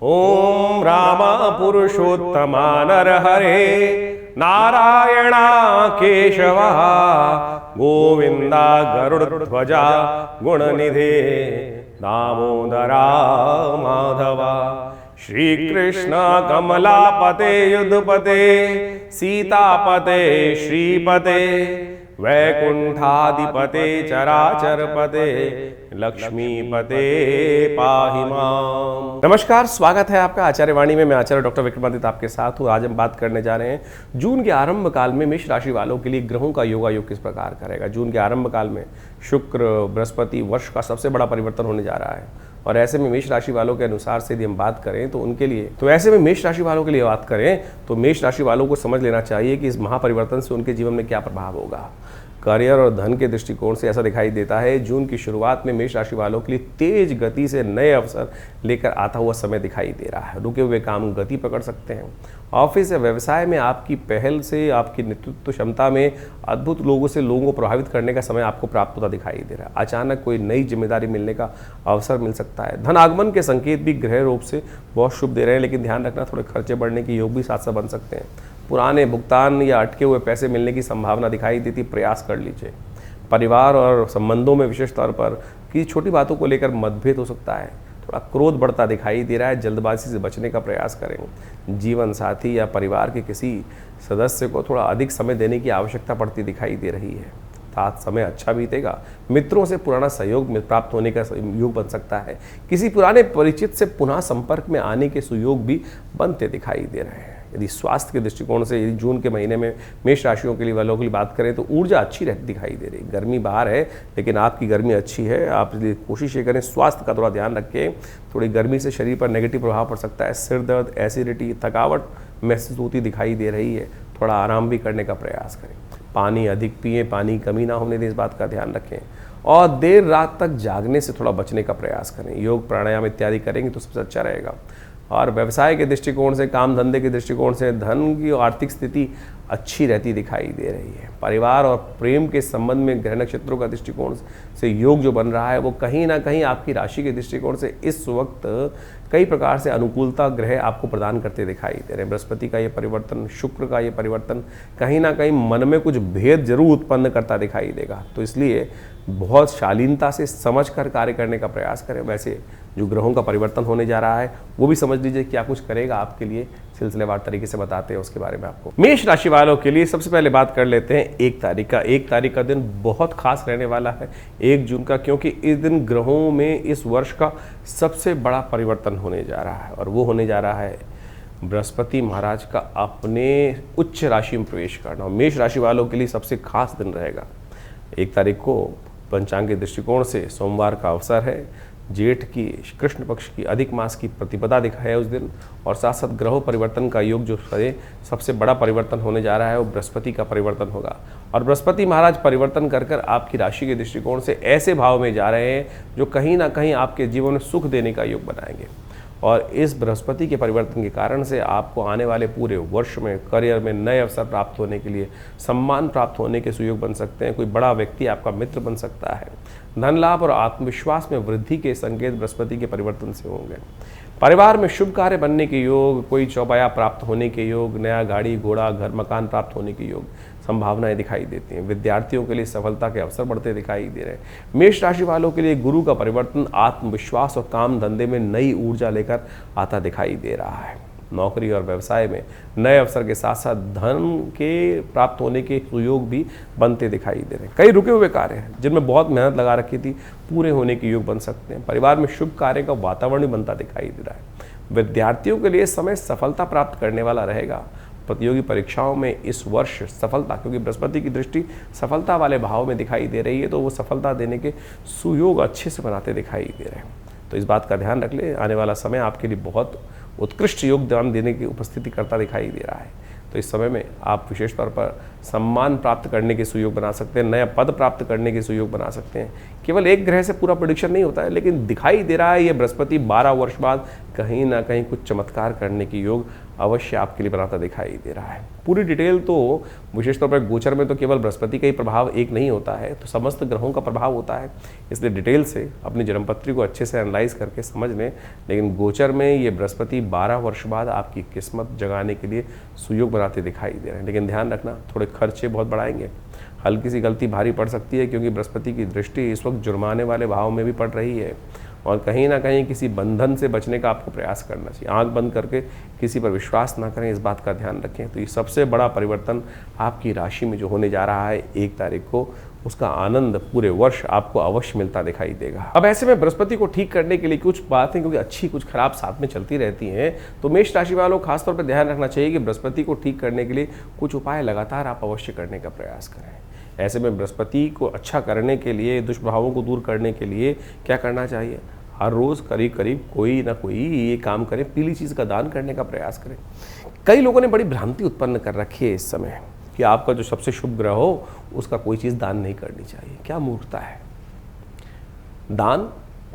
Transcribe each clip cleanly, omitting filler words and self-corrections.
ओम राम पुरुषोत्तमा नरहरे नारायणा केशवा गोविंदा गरुड़ध्वजा गुणनिधे दामोदरा माधवा श्रीकृष्ण कमलापते युद्धपते सीतापते श्रीपते वैकुंठाधिपते चराचरपते लक्ष्मीपते पाहि माम। नमस्कार, स्वागत है आपका आचार्य वाणी में। मैं आचार्य डॉक्टर विक्रमादित्य आपके साथ हूँ। आज हम बात करने जा रहे हैं जून के आरंभ काल में मेष राशि वालों के लिए ग्रहों का योगायोग किस प्रकार करेगा। जून के आरंभ काल में शुक्र बृहस्पति वर्ष का सबसे बड़ा परिवर्तन होने जा रहा है और ऐसे में मेष राशि वालों के अनुसार से यदि हम बात करें तो उनके लिए मेष राशि वालों के लिए बात करें तो मेष राशि वालों को समझ लेना चाहिए कि इस महापरिवर्तन से उनके जीवन में क्या प्रभाव होगा। करियर और धन के दृष्टिकोण से ऐसा दिखाई देता है जून की शुरुआत में मेष राशि वालों के लिए तेज गति से नए अवसर लेकर आता हुआ समय दिखाई दे रहा है। रुके हुए काम गति पकड़ सकते हैं। ऑफिस या व्यवसाय में आपकी पहल से आपकी नेतृत्व क्षमता में अद्भुत लोगों को प्रभावित करने का समय आपको प्राप्त होता दिखाई दे रहा है। अचानक कोई नई जिम्मेदारी मिलने का अवसर मिल सकता है। धन आगमन के संकेत भी ग्रह रूप से बहुत शुभ दे रहे हैं, लेकिन ध्यान रखना थोड़े खर्चे बढ़ने के योग भी साथ साथ बन सकते हैं। पुराने भुगतान या अटके हुए पैसे मिलने की संभावना दिखाई देती, प्रयास कर लीजिए। परिवार और संबंधों में विशेष तौर पर किसी छोटी बातों को लेकर मतभेद हो सकता है। थोड़ा क्रोध बढ़ता दिखाई दे रहा है, जल्दबाजी से बचने का प्रयास करें। जीवन साथी या परिवार के किसी सदस्य को थोड़ा अधिक समय देने की आवश्यकता पड़ती दिखाई दे रही है। साथ समय अच्छा बीतेगा। मित्रों से पुराना सहयोग प्राप्त होने का योग बन सकता है। किसी पुराने परिचित से पुनः संपर्क में आने के सुयोग भी बनते दिखाई दे रहे हैं। यदि स्वास्थ्य के दृष्टिकोण से यदि जून के महीने में मेष राशियों के लिए वालों की बात करें तो ऊर्जा अच्छी रहती दिखाई दे रही। गर्मी बाहर है लेकिन आपकी गर्मी अच्छी है। आप कोशिश ये करें स्वास्थ्य का थोड़ा ध्यान रखें। थोड़ी गर्मी से शरीर पर नेगेटिव प्रभाव पड़ सकता है। सिर दर्द, एसिडिटी, थकावट महसूस होती दिखाई दे रही है। थोड़ा आराम भी करने का प्रयास करें। पानी अधिक पिएं, पानी कमी ना होने दें, इस बात का ध्यान रखें। और देर रात तक जागने से थोड़ा बचने का प्रयास करें। योग प्राणायाम इत्यादि करेंगे तो सबसे अच्छा रहेगा। और व्यवसाय के दृष्टिकोण से, काम धंधे के दृष्टिकोण से धन की आर्थिक स्थिति अच्छी रहती दिखाई दे रही है। परिवार और प्रेम के संबंध में ग्रह नक्षत्रों का दृष्टिकोण से योग जो बन रहा है वो कहीं ना कहीं आपकी राशि के दृष्टिकोण से इस वक्त कई प्रकार से अनुकूलता ग्रह आपको प्रदान करते दिखाई दे रहे हैं। बृहस्पति का ये परिवर्तन, शुक्र का ये परिवर्तन कहीं ना कहीं मन में कुछ भेद जरूर उत्पन्न करता दिखाई देगा। तो इसलिए बहुत शालीनता से समझ कर कार्य करने का प्रयास करें। वैसे जो ग्रहों का परिवर्तन होने जा रहा है वो भी समझ लीजिए क्या कुछ करेगा आपके लिए। सिलसिलेवार तरीके से बताते हैं उसके बारे में आपको। मेष राशि वालों के लिए सबसे पहले बात कर लेते हैं 1 तारीख का दिन बहुत खास रहने वाला है 1 जून का, क्योंकि इस दिन ग्रहों में इस वर्ष का सबसे बड़ा परिवर्तन होने जा रहा है और वो होने जा रहा है बृहस्पति महाराज का अपने उच्च राशि में प्रवेश करना। और मेष राशि वालों के लिए सबसे खास दिन रहेगा। 1 तारीख को पंचांग के दृष्टिकोण से सोमवार का अवसर है। जेठ की कृष्ण पक्ष की अधिक मास की प्रतिपदा दिखाया है उस दिन। और साथ साथ ग्रहों परिवर्तन का योग जो सबसे बड़ा परिवर्तन होने जा रहा है वो बृहस्पति का परिवर्तन होगा। और बृहस्पति महाराज परिवर्तन कर कर आपकी राशि के दृष्टिकोण से ऐसे भाव में जा रहे हैं जो कहीं ना कहीं आपके जीवन में सुख देने का योग बनाएंगे। और इस बृहस्पति के परिवर्तन के कारण से आपको आने वाले पूरे वर्ष में करियर में नए अवसर प्राप्त होने के लिए, सम्मान प्राप्त होने के सुयोग बन सकते हैं। कोई बड़ा व्यक्ति आपका मित्र बन सकता है। धन लाभ और आत्मविश्वास में वृद्धि के संकेत बृहस्पति के परिवर्तन से होंगे। परिवार में शुभ कार्य बनने के योग, कोई चौपाया प्राप्त होने के योग, नया गाड़ी घोड़ा घर मकान प्राप्त होने के योग संभावनाएं दिखाई देती हैं। विद्यार्थियों के लिए सफलता के अवसर बढ़ते दिखाई दे रहे हैं। मेष राशि वालों के लिए गुरु का परिवर्तन आत्मविश्वास और काम धंधे में नई ऊर्जा लेकर आता दिखाई दे रहा है। नौकरी और व्यवसाय में नए अवसर के साथ साथ धन के प्राप्त होने के सुयोग भी बनते दिखाई दे रहे हैं। कई रुके हुए कार्य हैं जिनमें बहुत मेहनत लगा रखी थी, पूरे होने के योग बन सकते हैं। परिवार में शुभ कार्य का वातावरण भी बनता दिखाई दे रहा है। विद्यार्थियों के लिए समय सफलता प्राप्त करने वाला रहेगा। प्रतियोगी परीक्षाओं में इस वर्ष सफलता, क्योंकि बृहस्पति की दृष्टि सफलता वाले भाव में दिखाई दे रही है, तो वो सफलता देने के सुयोग अच्छे से बनाते दिखाई दे रहे हैं। तो इस बात का ध्यान रख ले, आने वाला समय आपके लिए बहुत उत्कृष्ट योगदान देने की उपस्थिति करता दिखाई दे रहा है। तो इस समय में आप विशेष तौर पर सम्मान प्राप्त करने के सुयोग बना सकते हैं, नया पद प्राप्त करने के सुयोग बना सकते हैं। केवल एक ग्रह से पूरा प्रेडिक्शन नहीं होता है, लेकिन दिखाई दे रहा है ये बृहस्पति 12 वर्ष बाद कहीं ना कहीं कुछ चमत्कार करने की योग अवश्य आपके लिए बनाता दिखाई दे रहा है। पूरी डिटेल तो विशेष तौर पर गोचर में तो केवल बृहस्पति का ही प्रभाव एक नहीं होता है, तो समस्त ग्रहों का प्रभाव होता है, इसलिए डिटेल से अपनी जन्मपत्री को अच्छे से एनालाइज करके समझ लें। लेकिन गोचर में ये बृहस्पति 12 वर्ष बाद आपकी किस्मत जगाने के लिए सुयोग बनाते दिखाई दे रहे हैं। लेकिन ध्यान रखना, थोड़े खर्चे बहुत बढ़ाएंगे, हल्की सी गलती भारी पड़ सकती है, क्योंकि बृहस्पति की दृष्टि इस वक्त जुर्माने वाले भाव में भी पड़ रही है और कहीं ना कहीं किसी बंधन से बचने का आपको प्रयास करना चाहिए। आंख बंद करके किसी पर विश्वास ना करें, इस बात का ध्यान रखें। तो ये सबसे बड़ा परिवर्तन आपकी राशि में जो होने जा रहा है 1 तारीख को, उसका आनंद पूरे वर्ष आपको अवश्य मिलता दिखाई देगा। अब ऐसे में बृहस्पति को ठीक करने के लिए कुछ बातें, क्योंकि अच्छी कुछ खराब साथ में चलती रहती हैं, तो मेष राशि वालों खासतौर पर ध्यान रखना चाहिए कि बृहस्पति को ठीक करने के लिए कुछ उपाय लगातार आप अवश्य करने का प्रयास करें। ऐसे में बृहस्पति को अच्छा करने के लिए, दुष्प्रभावों को दूर करने के लिए क्या करना चाहिए? हर रोज़ करीब करीब कोई ना कोई ये काम करें, पीली चीज़ का दान करने का प्रयास करें। कई लोगों ने बड़ी भ्रांति उत्पन्न कर रखी है इस समय कि आपका जो सबसे शुभ ग्रह हो उसका कोई चीज़ दान नहीं करनी चाहिए। क्या मूर्खता है! दान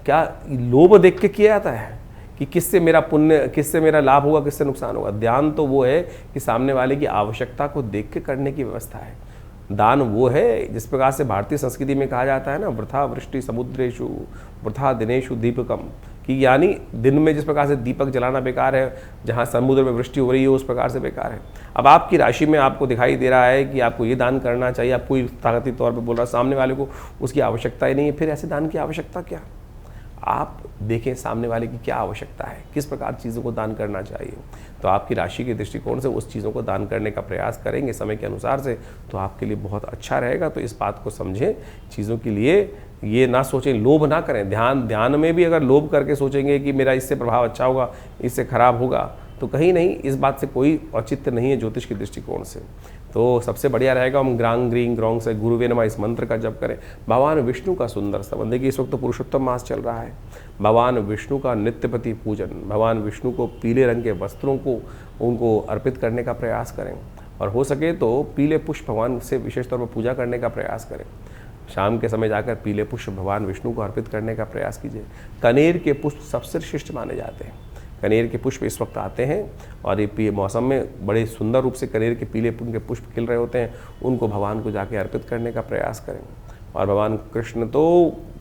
क्या लोभ देख के किया जाता है कि किससे मेरा पुण्य, किससे मेरा लाभ होगा, किससे नुकसान होगा? दान तो वो है कि सामने वाले की आवश्यकता को देख के करने की व्यवस्था है। दान वो है जिस प्रकार से भारतीय संस्कृति में कहा जाता है ना, वृथा वृष्टि समुद्रेषु वृथा दिनेषु दीपकम, कि यानी दिन में जिस प्रकार से दीपक जलाना बेकार है, जहाँ समुद्र में वृष्टि हो रही है उस प्रकार से बेकार है। अब आपकी राशि में आपको दिखाई दे रहा है कि आपको ये दान करना चाहिए, आप कोई ताकती तौर पर बोल रहा है, सामने वाले को उसकी आवश्यकता ही नहीं है, फिर ऐसे दान की आवश्यकता क्या? आप देखें सामने वाले की क्या आवश्यकता है, किस प्रकार चीज़ों को दान करना चाहिए, तो आपकी राशि के दृष्टिकोण से उस चीज़ों को दान करने का प्रयास करेंगे समय के अनुसार से, तो आपके लिए बहुत अच्छा रहेगा। तो इस बात को समझें, चीज़ों के लिए ये ना सोचें, लोभ ना करें। ध्यान में भी अगर लोभ करके सोचेंगे कि मेरा इससे प्रभाव अच्छा होगा, इससे खराब होगा, तो कहीं नहीं, इस बात से कोई औचित्य नहीं है ज्योतिष के दृष्टिकोण से। तो सबसे बढ़िया रहेगा हम ग्रांग ग्रींग ग्रोंग से गुरुवे नमः इस मंत्र का जप करें। भगवान विष्णु का सुंदर स्तवन, देखिए इस वक्त तो पुरुषोत्तम मास चल रहा है, भगवान विष्णु का नित्यपति पूजन, भगवान विष्णु को पीले रंग के वस्त्रों को उनको अर्पित करने का प्रयास करें, और हो सके तो पीले पुष्प भगवान से विशेष तौर पर पूजा करने का प्रयास करें। शाम के समय जाकर पीले पुष्प भगवान विष्णु को अर्पित करने का प्रयास कीजिए। कनेर के पुष्प सबसे श्रेष्ठ माने जाते हैं। कनेर के पुष्प इस वक्त आते हैं और ये मौसम में बड़े सुंदर रूप से कनेर के पीले के पुष्प खिल रहे होते हैं, उनको भगवान को जाके अर्पित करने का प्रयास करें। और भगवान कृष्ण तो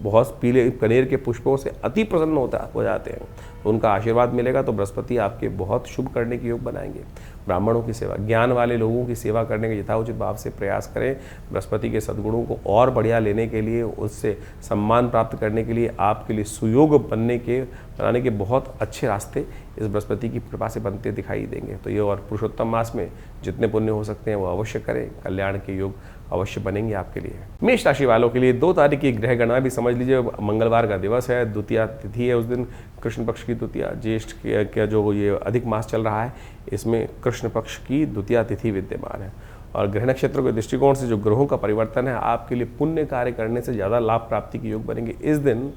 बहुत पीले कनेर के पुष्पों से अति प्रसन्न हो जाते हैं, तो उनका आशीर्वाद मिलेगा तो बृहस्पति आपके बहुत शुभ करने की योग बनाएंगे। ब्राह्मणों की सेवा, ज्ञान वाले लोगों की सेवा करने के यथाउचित भाव से प्रयास करें। बृहस्पति के सद्गुणों को और बढ़िया लेने के लिए, उससे सम्मान प्राप्त करने के लिए, आपके लिए सुयोग बनाने के बहुत अच्छे रास्ते इस बृहस्पति की कृपा से बनते दिखाई देंगे। तो ये और पुरुषोत्तम मास में जितने पुण्य हो सकते हैं वो अवश्य करें, कल्याण के योग अवश्य बनेंगे आपके लिए। मेष राशि वालों के लिए 2 तारीख की ग्रह गणना भी समझ लीजिए। मंगलवार का दिवस है, द्वितीया तिथि है उस दिन, कृष्ण पक्ष की द्वितीया। ज्येष्ठ का जो ये अधिक मास चल रहा है इसमें कृष्ण पक्ष की द्वितीया तिथि विद्यमान है। और ग्रह नक्षत्रों के दृष्टिकोण से जो ग्रहों का परिवर्तन है, आपके लिए पुण्य कार्य करने से ज़्यादा लाभ प्राप्ति के योग बनेंगे। इस दिन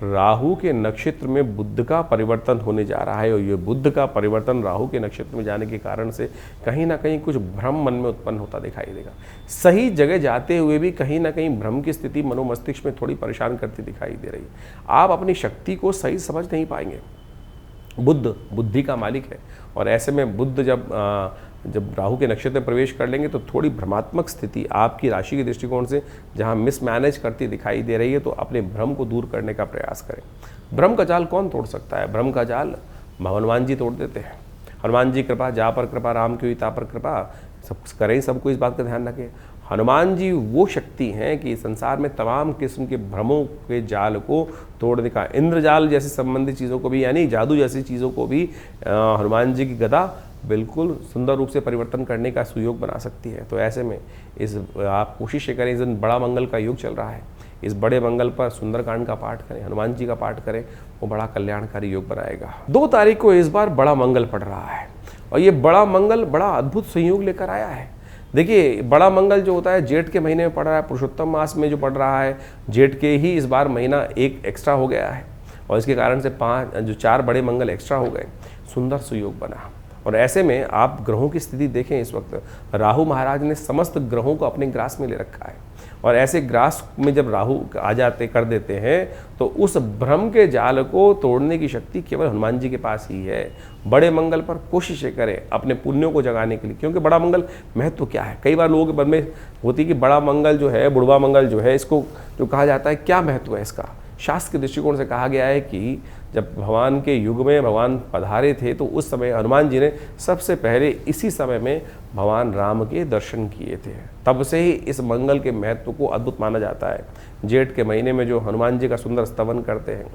राहु के नक्षत्र में बुध का परिवर्तन होने जा रहा है, और ये बुध का परिवर्तन राहु के नक्षत्र में जाने के कारण से कहीं ना कहीं कुछ भ्रम मन में उत्पन्न होता दिखाई देगा। सही जगह जाते हुए भी कहीं ना कहीं भ्रम की स्थिति मनोमस्तिष्क में थोड़ी परेशान करती दिखाई दे रही है। आप अपनी शक्ति को सही समझ नहीं पाएंगे। बुध बुद्धि का मालिक है, और ऐसे में बुध जब राहु के नक्षत्र में प्रवेश कर लेंगे तो थोड़ी भ्रमात्मक स्थिति आपकी राशि के दृष्टिकोण से जहां मिसमैनेज करती दिखाई दे रही है, तो अपने भ्रम को दूर करने का प्रयास करें। भ्रम का जाल कौन तोड़ सकता है? भ्रम का जाल हनुमान जी तोड़ देते हैं। हनुमान जी कृपा, जा पर कृपा, राम की हुई ता पर कृपा, सब करें, सबको इस बात का ध्यान रखें। हनुमान जी वो शक्ति हैं कि संसार में तमाम किस्म के भ्रमों के जाल को तोड़ने का, इंद्रजाल जैसी संबंधित चीज़ों को भी, यानी जादू जैसी चीज़ों को भी हनुमान जी की गदा बिल्कुल सुंदर रूप से परिवर्तन करने का सुयोग बना सकती है। तो ऐसे में आप कोशिश करें, इस दिन बड़ा मंगल का योग चल रहा है, इस बड़े मंगल पर सुंदरकांड का पाठ करें, हनुमान जी का पाठ करें, वो बड़ा कल्याणकारी योग बनाएगा। 2 तारीख को इस बार बड़ा मंगल पड़ रहा है, और ये बड़ा मंगल बड़ा अद्भुत संयोग लेकर आया है। देखिए, बड़ा मंगल जो होता है जेठ के महीने में पड़ रहा है, पुरुषोत्तम मास में जो पड़ रहा है, जेठ के ही इस बार महीना एक एक्स्ट्रा हो गया है, और इसके कारण से 4 बड़े मंगल एक्स्ट्रा हो गए, सुंदर सुयोग बना। और ऐसे में आप ग्रहों की स्थिति देखें, इस वक्त राहु महाराज ने समस्त ग्रहों को अपने ग्रास में ले रखा है, और ऐसे ग्रास में जब राहु आ जाते कर देते हैं तो उस भ्रम के जाल को तोड़ने की शक्ति केवल हनुमान जी के पास ही है। बड़े मंगल पर कोशिशें करें अपने पुण्यों को जगाने के लिए, क्योंकि बड़ा मंगल महत्व क्या है, कई बार लोगों के मन में होती है कि बड़ा मंगल जो है, बुढ़वा मंगल जो है, इसको जो कहा जाता है क्या महत्व है इसका। शास्त्र के दृष्टिकोण से कहा गया है कि जब भगवान के युग में भगवान पधारे थे तो उस समय हनुमान जी ने सबसे पहले इसी समय में भगवान राम के दर्शन किए थे। तब से ही इस मंगल के महत्व को अद्भुत माना जाता है। जेठ के महीने में जो हनुमान जी का सुंदर स्तवन करते हैं,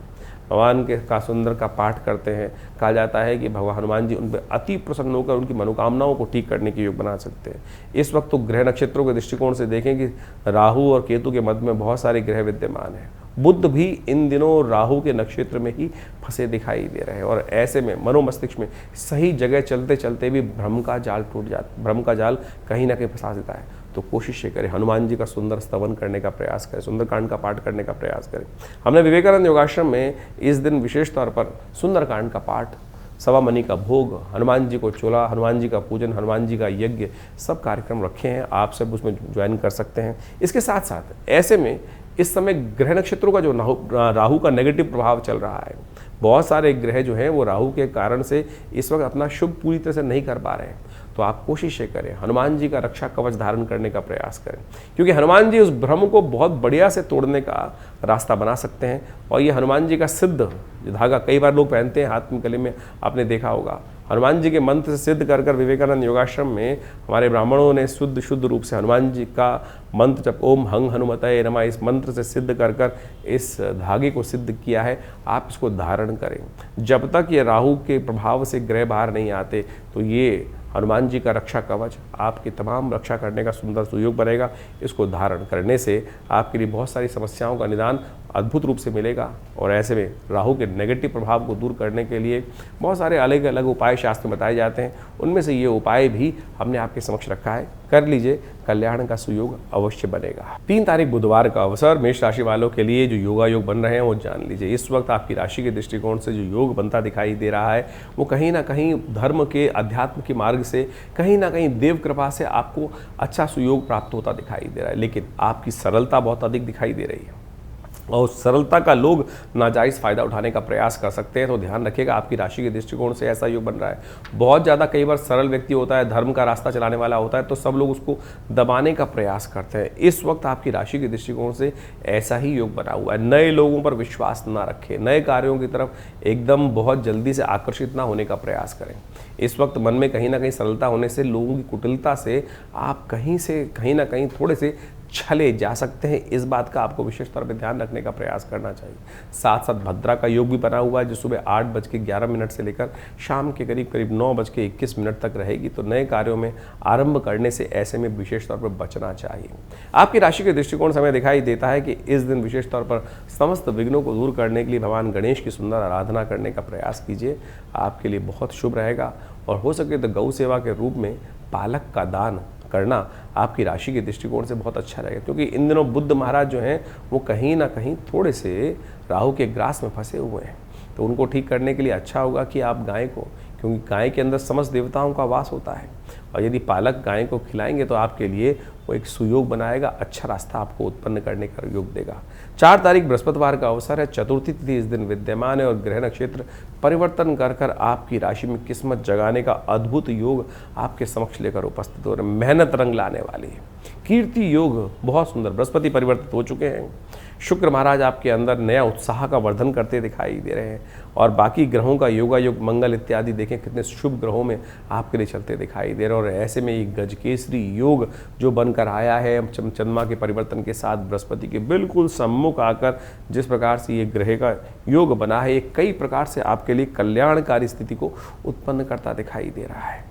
भगवान के का सुंदर का पाठ करते हैं, कहा जाता है कि भगवान हनुमान जी उन पर अति प्रसन्न होकर उनकी मनोकामनाओं को ठीक करने के योग बना सकते हैं। इस वक्त तो ग्रह नक्षत्रों के दृष्टिकोण से देखें कि राहु और केतु के मध्य में बहुत सारे ग्रह विद्यमान हैं। बुध भी इन दिनों राहु के नक्षत्र में ही फंसे दिखाई दे रहे हैं और ऐसे में मनोमस्तिष्क में सही जगह चलते चलते भी भ्रम का जाल टूट जाता, भ्रम का जाल कहीं ना कहीं फंसा देता है। तो कोशिश ये करें, हनुमान जी का सुंदर स्तवन करने का प्रयास करें, सुंदरकांड का पाठ करने का प्रयास करें। हमने विवेकानंद योगाश्रम में इस दिन विशेष तौर पर सुंदरकांड का पाठ, सवा मनी का भोग, हनुमान जी को चोला, हनुमान जी का पूजन, हनुमान जी का यज्ञ, सब कार्यक्रम रखे हैं। आप सब उसमें ज्वाइन कर सकते हैं। इसके साथ साथ ऐसे में इस समय ग्रह नक्षत्रों का जो राहु का नेगेटिव प्रभाव चल रहा है, बहुत सारे ग्रह जो हैं वो राहु के कारण से इस वक्त अपना शुभ पूरी तरह से नहीं कर पा रहे हैं। तो आप कोशिशें करें, हनुमान जी का रक्षा कवच धारण करने का प्रयास करें, क्योंकि हनुमान जी उस भ्रम को बहुत बढ़िया से तोड़ने का रास्ता बना सकते हैं। और ये हनुमान जी का सिद्ध धागा कई बार लोग पहनते हैं हाथ में, गले में, आपने देखा होगा। हनुमान जी के मंत्र से सिद्ध कर कर विवेकानंद योगाश्रम में हमारे ब्राह्मणों ने शुद्ध रूप से हनुमान जी का मंत्र जब ओम हंग हनुमतये नमः इस मंत्र से सिद्ध कर कर इस धागे को सिद्ध किया है। आप इसको धारण करें। जब तक ये राहु के प्रभाव से ग्रह बाहर नहीं आते तो ये हनुमान जी का रक्षा कवच आपकी तमाम रक्षा करने का सुंदर सुयोग बनेगा। इसको धारण करने से आपके लिए बहुत सारी समस्याओं का निदान अद्भुत रूप से मिलेगा। और ऐसे में राहु के नेगेटिव प्रभाव को दूर करने के लिए बहुत सारे अलग अलग उपाय शास्त्र में बताए जाते हैं। उनमें से ये उपाय भी हमने आपके समक्ष रखा है, कर लीजिए, कल्याण का सुयोग अवश्य बनेगा। 3 तारीख बुधवार का अवसर मेष राशि वालों के लिए जो योगा योग बन रहे हैं वो जान लीजिए। इस वक्त आपकी राशि के दृष्टिकोण से जो योग बनता दिखाई दे रहा है वो कहीं ना कहीं धर्म के, अध्यात्म के मार्ग से, कहीं ना कहीं देव कृपा से आपको अच्छा सुयोग प्राप्त होता दिखाई दे रहा है। लेकिन आपकी सरलता बहुत अधिक दिखाई दे रही है और उस सरलता का लोग नाजायज़ फ़ायदा उठाने का प्रयास कर सकते हैं। तो ध्यान रखिएगा, आपकी राशि के दृष्टिकोण से ऐसा योग बन रहा है। बहुत ज़्यादा कई बार सरल व्यक्ति होता है, धर्म का रास्ता चलाने वाला होता है, तो सब लोग उसको दबाने का प्रयास करते हैं। इस वक्त आपकी राशि के दृष्टिकोण से ऐसा ही योग बना हुआ है। नए लोगों पर विश्वास ना रखें, नए कार्यों की तरफ एकदम बहुत जल्दी से आकर्षित ना होने का प्रयास करें। इस वक्त मन में कहीं ना कहीं सरलता होने से, लोगों की कुटिलता से आप कहीं ना कहीं थोड़े से छले जा सकते हैं। इस बात का आपको विशेष तौर पर ध्यान रखने का प्रयास करना चाहिए। साथ साथ भद्रा का योग भी बना हुआ है जो सुबह 8:11 से लेकर शाम के करीब 9:21 तक रहेगी। तो नए कार्यों में आरंभ करने से ऐसे में विशेष तौर पर बचना चाहिए। आपकी राशि के दृष्टिकोण से हमें दिखाई देता है कि इस दिन विशेष तौर पर समस्त विघ्नों को दूर करने के लिए भगवान गणेश की सुंदर आराधना करने का प्रयास कीजिए। आपके लिए बहुत शुभ रहेगा। और हो सके तो गौ सेवा के रूप में पालक का दान करना आपकी राशि के दृष्टिकोण से बहुत अच्छा रहेगा, क्योंकि इन दिनों बुद्ध महाराज जो हैं वो कहीं ना कहीं थोड़े से राहु के ग्रास में फंसे हुए हैं। तो उनको ठीक करने के लिए अच्छा होगा कि आप गाय को, क्योंकि गाय के अंदर समस्त देवताओं का वास होता है, और यदि पालक गाय को खिलाएंगे तो आपके लिए वो एक सुयोग बनाएगा, अच्छा रास्ता आपको उत्पन्न करने का योग देगा। 4 तारीख बृहस्पतिवार का अवसर है, चतुर्थी तिथि इस दिन विद्यमान है और ग्रह नक्षत्र परिवर्तन कर कर आपकी राशि में किस्मत जगाने का अद्भुत योग आपके समक्ष लेकर उपस्थित हो रहे। मेहनत रंग लाने वाली है। कीर्ति योग बहुत सुंदर, बृहस्पति परिवर्तित हो चुके हैं। शुक्र महाराज आपके अंदर नया उत्साह का वर्धन करते दिखाई दे रहे हैं और बाकी ग्रहों का योगा योग, मंगल इत्यादि देखें कितने शुभ ग्रहों में आपके लिए चलते दिखाई दे रहे हैं। और ऐसे में ये गजकेसरी योग जो बनकर आया है चंद्रमा के परिवर्तन के साथ बृहस्पति के बिल्कुल सम्मुख आकर जिस प्रकार से ये ग्रह का योग बना है, ये कई प्रकार से आपके लिए कल्याणकारी स्थिति को उत्पन्न करता दिखाई दे रहा है।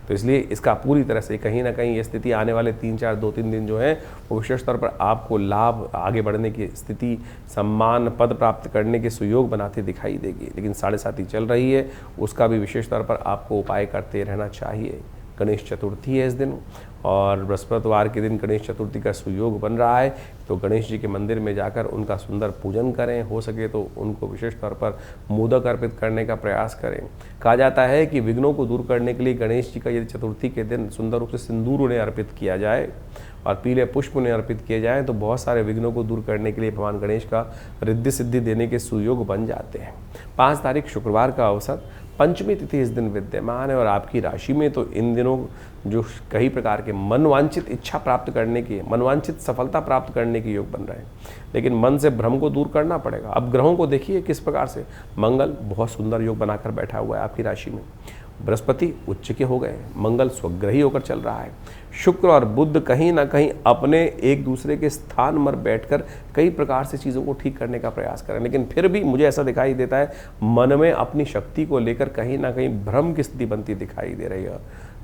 तो इसलिए इसका पूरी तरह से कहीं ना कहीं ये स्थिति आने वाले 2-3 दिन जो है वो विशेष तौर पर आपको लाभ, आगे बढ़ने की स्थिति, सम्मान, पद प्राप्त करने के सुयोग बनाते दिखाई देगी। लेकिन 7.5 चल रही है, उसका भी विशेष तौर पर आपको उपाय करते रहना चाहिए। गणेश चतुर्थी है इस दिन और बृहस्पतिवार के दिन गणेश चतुर्थी का सुयोग बन रहा है, तो गणेश जी के मंदिर में जाकर उनका सुंदर पूजन करें। हो सके तो उनको विशेष तौर पर मोदक अर्पित करने का प्रयास करें। कहा जाता है कि विघ्नों को दूर करने के लिए गणेश जी का यदि चतुर्थी के दिन सुंदर रूप से सिंदूर उन्हें अर्पित किया जाए और पीले पुष्प उन्हें अर्पित किए जाएँ तो बहुत सारे विघ्नों को दूर करने के लिए भगवान गणेश का रिद्धि सिद्धि देने के सुयोग बन जाते हैं। 5 तारीख शुक्रवार का अवसर, पंचमी तिथि इस दिन विद्यमान है और आपकी राशि में तो इन दिनों जो कई प्रकार के मनवांछित इच्छा प्राप्त करने की, मनवांछित सफलता प्राप्त करने के योग बन रहे हैं, लेकिन मन से भ्रम को दूर करना पड़ेगा। अब ग्रहों को देखिए किस प्रकार से, मंगल बहुत सुंदर योग बनाकर बैठा हुआ है आपकी राशि में, बृहस्पति उच्च के हो गए, मंगल स्वग्रही होकर चल रहा है, शुक्र और बुध कहीं ना कहीं अपने एक दूसरे के स्थान पर बैठकर कई प्रकार से चीज़ों को ठीक करने का प्रयास करें, लेकिन फिर भी मुझे ऐसा दिखाई देता है मन में अपनी शक्ति को लेकर कहीं ना कहीं भ्रम की स्थिति बनती दिखाई दे रही है।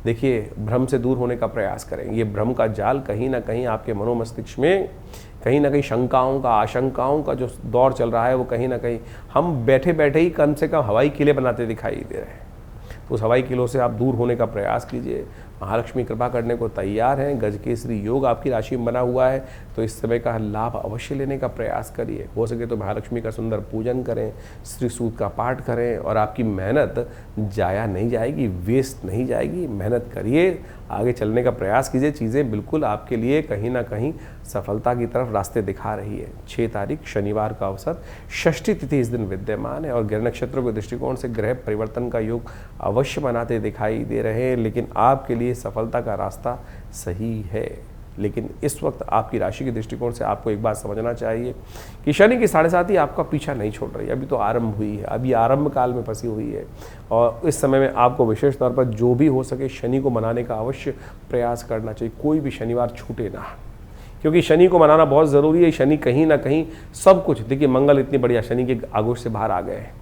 देखिए, भ्रम से दूर होने का प्रयास करें। ये भ्रम का जाल कहीं ना कहीं आपके मनोमस्तिष्क में कहीं ना कहीं शंकाओं का, आशंकाओं का जो दौर चल रहा है, वो कहीं ना कहीं हम बैठे बैठे ही कम से कम हवाई किले बनाते दिखाई दे रहे हैं। तो उस हवाई किलों से आप दूर होने का प्रयास कीजिए। महालक्ष्मी कृपा करने को तैयार हैं। गजकेसरी योग आपकी राशि में बना हुआ है, तो इस समय का लाभ अवश्य लेने का प्रयास करिए। हो सके तो महालक्ष्मी का सुंदर पूजन करें, श्री सूक्त का पाठ करें और आपकी मेहनत जाया नहीं जाएगी, वेस्ट नहीं जाएगी। मेहनत करिए, आगे चलने का प्रयास कीजिए। चीज़ें बिल्कुल आपके लिए कहीं ना कहीं सफलता की तरफ रास्ते दिखा रही है। 6 तारीख शनिवार का अवसर, षष्ठी तिथि इस दिन विद्यमान है और ग्रह नक्षत्रों के दृष्टिकोण से ग्रह परिवर्तन का योग अवश्य बनाते दिखाई दे रहे हैं, लेकिन आपके लिए सफलता का रास्ता सही है। लेकिन इस वक्त आपकी राशि के दृष्टिकोण से आपको एक बात समझना चाहिए कि शनि की 7.5 आपका पीछा नहीं छोड़ रही है। अभी तो आरंभ हुई है, अभी आरंभ काल में फंसी हुई है और इस समय में आपको विशेष तौर पर जो भी हो सके शनि को मनाने का अवश्य प्रयास करना चाहिए। कोई भी शनिवार छूटे ना, क्योंकि शनि को मनाना बहुत ज़रूरी है। शनि कहीं ना कहीं सब कुछ, देखिए मंगल इतनी बढ़िया शनि के आगोश से बाहर आ गए हैं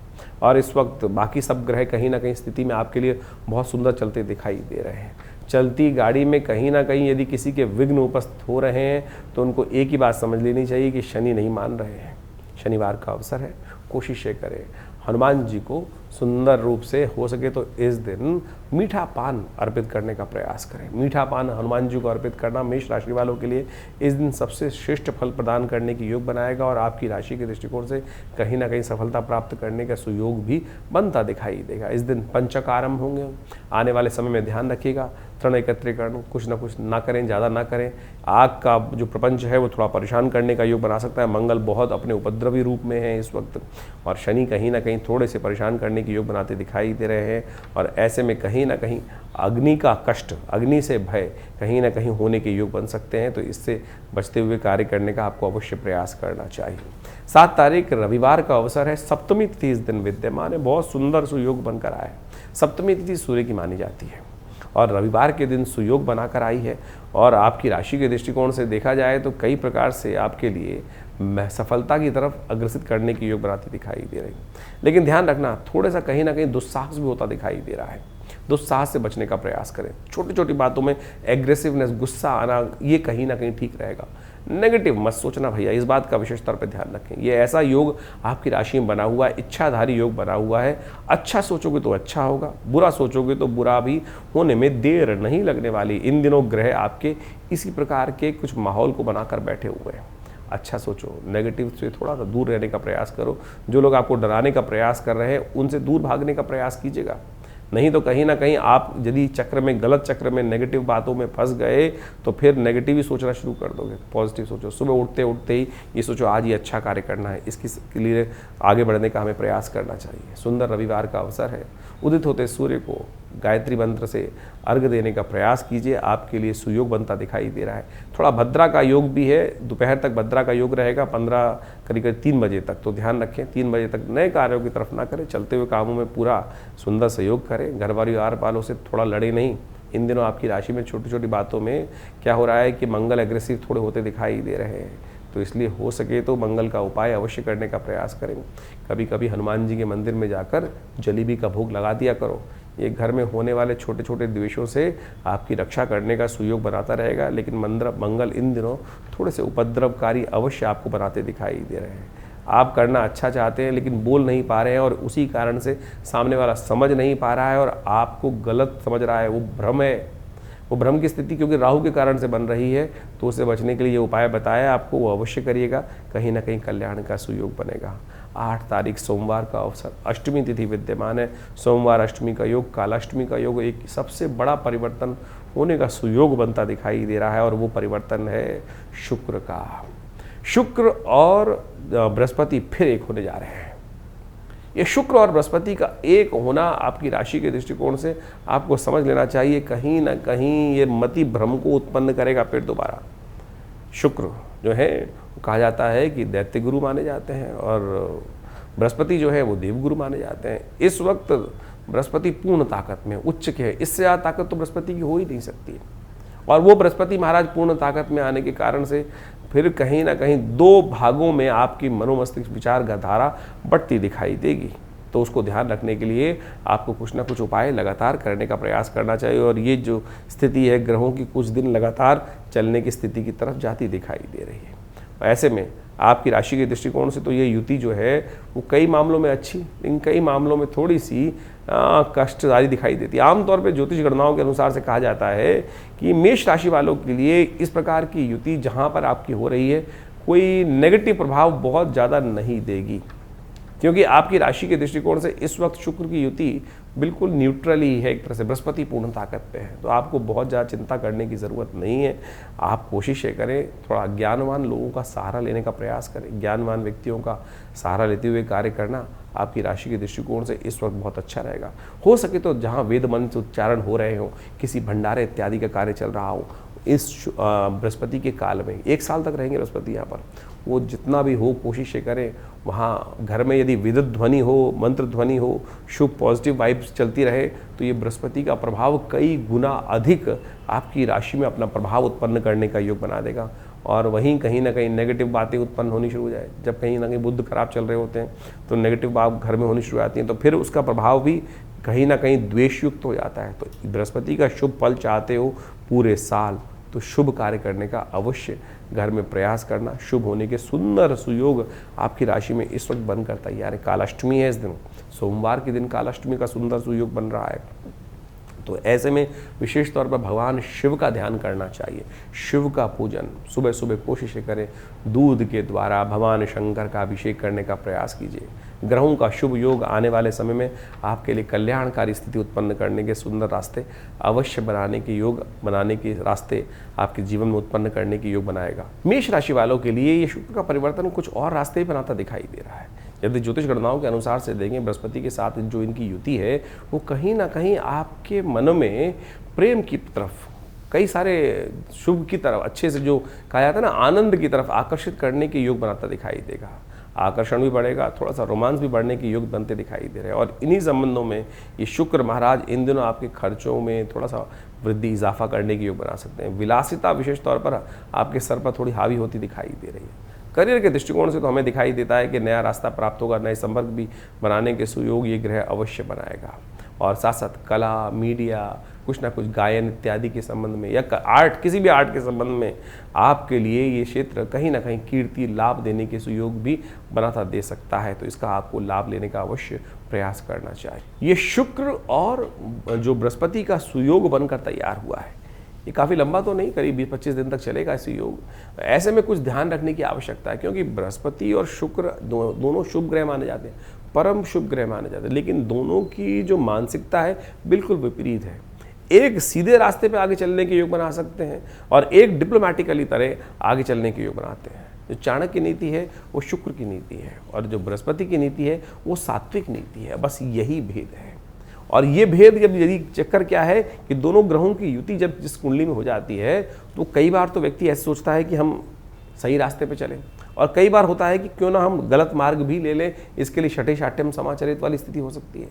और इस वक्त बाकी सब ग्रह कहीं ना कहीं स्थिति में आपके लिए बहुत सुंदर चलते दिखाई दे रहे हैं। चलती गाड़ी में कहीं ना कहीं यदि किसी के विघ्न उपस्थित हो रहे हैं तो उनको एक ही बात समझ लेनी चाहिए कि शनि नहीं मान रहे हैं। शनिवार का अवसर है, कोशिशें करें, हनुमान जी को सुंदर रूप से हो सके तो इस दिन मीठा पान अर्पित करने का प्रयास करें। मीठा पान हनुमान जी को अर्पित करना मेष राशि वालों के लिए इस दिन सबसे श्रेष्ठ फल प्रदान करने की योग बनाएगा और आपकी राशि के दृष्टिकोण से कहीं ना कहीं सफलता प्राप्त करने का सुयोग भी बनता दिखाई देगा। इस दिन पंचक आरंभ होंगे। आने वाले समय में ध्यान रखिएगा, तृण एकत्रीकरण कुछ ना कुछ ना करें, ज़्यादा ना करें। आग का जो प्रपंच है वो थोड़ा परेशान करने का योग बना सकता है। मंगल बहुत अपने उपद्रवी रूप में है इस वक्त और शनि कहीं ना कहीं थोड़े से परेशान करने की योग बनाते दिखाई दे रहे हैं और ऐसे में कहीं ना कहीं अग्नि का कष्ट, अग्नि से भय कहीं ना कहीं होने के योग बन सकते हैं, तो इससे बचते हुए कार्य करने का आपको अवश्य प्रयास करना चाहिए। 7 तारीख रविवार का अवसर है, सप्तमी तिथि इस दिन विद्यमान है। बहुत सुंदर सुयोग बनकर आया है। सप्तमी तिथि सूर्य की मानी जाती है और रविवार के दिन सुयोग बनाकर आई है और आपकी राशि के दृष्टिकोण से देखा जाए तो कई प्रकार से आपके लिए सफलता की तरफ अग्रसित करने की योग बनाती दिखाई दे रही। लेकिन ध्यान रखना, थोड़ा सा कहीं ना कहीं दुस्साहस भी होता दिखाई दे रहा है। दुस्साहस से बचने का प्रयास करें। छोटी छोटी बातों में एग्रेसिवनेस, गुस्सा आना, ये कहीं ना कहीं ठीक रहेगा। नेगेटिव मत सोचना भैया, इस बात का विशेष तौर पर ध्यान रखें। ये ऐसा योग आपकी राशि में बना हुआ है, इच्छाधारी योग बना हुआ है। अच्छा सोचोगे तो अच्छा होगा, बुरा सोचोगे तो बुरा भी होने में देर नहीं लगने वाली। इन दिनों ग्रह आपके इसी प्रकार के कुछ माहौल को बनाकर बैठे हुए हैं। अच्छा सोचो, नेगेटिव से थोड़ा सा दूर रहने का प्रयास करो। जो लोग आपको डराने का प्रयास कर रहे हैं उनसे दूर भागने का प्रयास कीजिएगा, नहीं तो कहीं ना कहीं आप यदि चक्र में, गलत चक्र में, नेगेटिव बातों में फंस गए तो फिर नेगेटिव ही सोचना शुरू कर दोगे। पॉजिटिव सोचो। सुबह उठते उठते ही ये सोचो आज ये अच्छा कार्य करना है, इसके लिए आगे बढ़ने का हमें प्रयास करना चाहिए। सुंदर रविवार का अवसर है। उदित होते सूर्य को गायत्री मंत्र से अर्घ्य देने का प्रयास कीजिए। आपके लिए सुयोग बनता दिखाई दे रहा है। थोड़ा भद्रा का योग भी है, दोपहर तक भद्रा का योग रहेगा, 15 करीब 3 बजे तक। तो ध्यान रखें, 3 बजे तक नए कार्यों की तरफ ना करें। चलते हुए कामों में पूरा सुंदर सहयोग करें। घर परिवार वालों से थोड़ा लड़े नहीं। इन दिनों आपकी राशि में छोटी छोटी बातों में क्या हो रहा है कि मंगल एग्रेसिव थोड़े होते दिखाई दे रहे हैं, तो इसलिए हो सके तो मंगल का उपाय अवश्य करने का प्रयास करें। कभी कभी हनुमान जी के मंदिर में जाकर जलेबी का भोग लगा दिया करो। ये घर में होने वाले छोटे छोटे द्वेषों से आपकी रक्षा करने का सुयोग बनाता रहेगा। लेकिन मंगल इन दिनों थोड़े से उपद्रवकारी अवश्य आपको बनाते दिखाई दे रहे हैं। आप करना अच्छा चाहते हैं लेकिन बोल नहीं पा रहे हैं और उसी कारण से सामने वाला समझ नहीं पा रहा है और आपको गलत समझ रहा है। वो भ्रम है। वो भ्रम की स्थिति क्योंकि राहु के कारण से बन रही है, तो उससे बचने के लिए ये उपाय बताया आपको, वो अवश्य करिएगा, कहीं ना कहीं कल्याण का सुयोग बनेगा। 8 तारीख सोमवार का अवसर, अष्टमी तिथि विद्यमान है, सोमवार अष्टमी का योग, कालाष्टमी का योग, एक सबसे बड़ा परिवर्तन होने का सुयोग बनता दिखाई दे रहा है और वो परिवर्तन है शुक्र का। शुक्र और बृहस्पति फिर एक होने जा रहे हैं। ये शुक्र और बृहस्पति का एक होना आपकी राशि के दृष्टिकोण से आपको समझ लेना चाहिए, कहीं ना कहीं ये मति भ्रम को उत्पन्न करेगा फिर दोबारा। शुक्र जो है कहा जाता है कि दैत्य गुरु माने जाते हैं और बृहस्पति जो है वो देवगुरु माने जाते हैं। इस वक्त बृहस्पति पूर्ण ताकत में उच्च के है, इससे ज़्यादा ताकत तो बृहस्पति की हो ही नहीं सकती। और वो बृहस्पति महाराज पूर्ण ताकत में आने के कारण से फिर कहीं ना कहीं 2 भागों में आपकी मनोमस्तिष्क विचार धारा बढ़ती दिखाई देगी। तो उसको ध्यान रखने के लिए आपको कुछ ना कुछ उपाय लगातार करने का प्रयास करना चाहिए। और ये जो स्थिति है ग्रहों की कुछ दिन लगातार चलने की स्थिति की तरफ जाती दिखाई दे रही है। ऐसे में आपकी राशि के दृष्टिकोण से तो ये युति जो है वो कई मामलों में अच्छी, लेकिन कई मामलों में थोड़ी सी कष्टदायी दिखाई देती है। आमतौर पे ज्योतिष गणनाओं के अनुसार से कहा जाता है कि मेष राशि वालों के लिए इस प्रकार की युति जहाँ पर आपकी हो रही है कोई नेगेटिव प्रभाव बहुत ज़्यादा नहीं देगी, क्योंकि आपकी राशि के दृष्टिकोण से इस वक्त शुक्र की युति बिल्कुल न्यूट्रल ही है, एक तरह से बृहस्पति पूर्ण ताकत पे है। तो आपको बहुत ज़्यादा चिंता करने की ज़रूरत नहीं है। आप कोशिश करें, थोड़ा ज्ञानवान लोगों का सहारा लेने का प्रयास करें, ज्ञानवान व्यक्तियों का सहारा लेते हुए कार्य करना आपकी राशि के दृष्टिकोण से इस वक्त बहुत अच्छा रहेगा। हो सके तो जहाँ वेद मंत्र उच्चारण हो रहे हों, किसी भंडारे इत्यादि का कार्य चल रहा हो, इस बृहस्पति के काल में 1 साल तक रहेंगे बृहस्पति यहाँ पर, वो जितना भी हो कोशिश करें वहाँ घर में यदि विद्युत ध्वनि हो, मंत्र ध्वनि हो, शुभ पॉजिटिव वाइब्स चलती रहे, तो ये बृहस्पति का प्रभाव कई गुना अधिक आपकी राशि में अपना प्रभाव उत्पन्न करने का योग बना देगा। और वहीं कहीं ना कहीं नेगेटिव बातें उत्पन्न होनी शुरू हो जाए, जब कहीं ना कहीं बुध खराब चल रहे होते हैं तो नेगेटिव बात घर में होनी शुरू हो जाती हैं, तो फिर उसका प्रभाव भी कहीं ना कहीं द्वेषयुक्त हो जाता है। तो बृहस्पति का शुभ फल चाहते हो पूरे साल, तो शुभ कार्य करने का अवश्य घर में प्रयास करना। शुभ होने के सुंदर सुयोग आपकी राशि में इस वक्त बनकर तैयार है। कालाष्टमी है इस दिन, सोमवार के दिन कालाष्टमी का सुंदर सुयोग बन रहा है। तो ऐसे में विशेष तौर पर भगवान शिव का ध्यान करना चाहिए, शिव का पूजन सुबह सुबह कोशिश करें, दूध के द्वारा भगवान शंकर का अभिषेक करने का प्रयास कीजिए। ग्रहों का शुभ योग आने वाले समय में आपके लिए कल्याणकारी स्थिति उत्पन्न करने के सुंदर रास्ते अवश्य बनाने के रास्ते आपके जीवन में उत्पन्न करने के योग बनाएगा। मेष राशि वालों के लिए ये शुक्र का परिवर्तन कुछ और रास्ते ही बनाता दिखाई दे रहा है। यदि ज्योतिष गणनाओं के अनुसार से देखें, बृहस्पति के साथ जो इनकी युति है वो कहीं ना कहीं आपके मन में प्रेम की तरफ, कई सारे शुभ की तरफ, अच्छे से जो कहा जाता है ना आनंद की तरफ आकर्षित करने के योग बनाता दिखाई देगा। आकर्षण भी बढ़ेगा, थोड़ा सा रोमांस भी बढ़ने के योग बनते दिखाई दे रहे हैं। और इन्हीं संबंधों में ये शुक्र महाराज इन दिनों आपके खर्चों में थोड़ा सा वृद्धि इजाफा करने के योग बना सकते हैं। विलासिता विशेष तौर पर आपके सर पर थोड़ी हावी होती दिखाई दे रही है। करियर के दृष्टिकोण से तो हमें दिखाई देता है कि नया रास्ता प्राप्त होगा, नए संपर्क भी बनाने के सुयोग ये ग्रह अवश्य बनाएगा। और साथ साथ कला, मीडिया, कुछ ना कुछ गायन इत्यादि के संबंध में या आर्ट, किसी भी आर्ट के संबंध में आपके लिए ये क्षेत्र कहीं ना कहीं कीर्ति लाभ देने के सुयोग भी बनाता दे सकता है। तो इसका आपको लाभ लेने का अवश्य प्रयास करना चाहिए। ये शुक्र और जो बृहस्पति का सुयोग बनकर तैयार हुआ है, ये काफ़ी लंबा तो नहीं, करीब 20-25 दिन तक चलेगा इस योग। ऐसे में कुछ ध्यान रखने की आवश्यकता है, क्योंकि बृहस्पति और शुक्र दोनों शुभ ग्रह माने जाते हैं, परम शुभ ग्रह माने जाते हैं, लेकिन दोनों की जो मानसिकता है बिल्कुल विपरीत है। एक सीधे रास्ते पे आगे चलने के योग बना सकते हैं और एक डिप्लोमेटिकली तरह आगे चलने के योग बनाते हैं। जो चाणक्य की नीति है वो शुक्र की नीति है और जो बृहस्पति की नीति है वो सात्विक नीति है। बस यही भेद है। और ये भेद जब यदि चक्कर क्या है कि दोनों ग्रहों की युति जब जिस कुंडली में हो जाती है तो कई बार तो व्यक्ति ऐसे सोचता है कि हम सही रास्ते पे चलें, और कई बार होता है कि क्यों ना हम गलत मार्ग भी ले लें, इसके लिए छठे शाठ्यम समाचरित वाली स्थिति हो सकती है।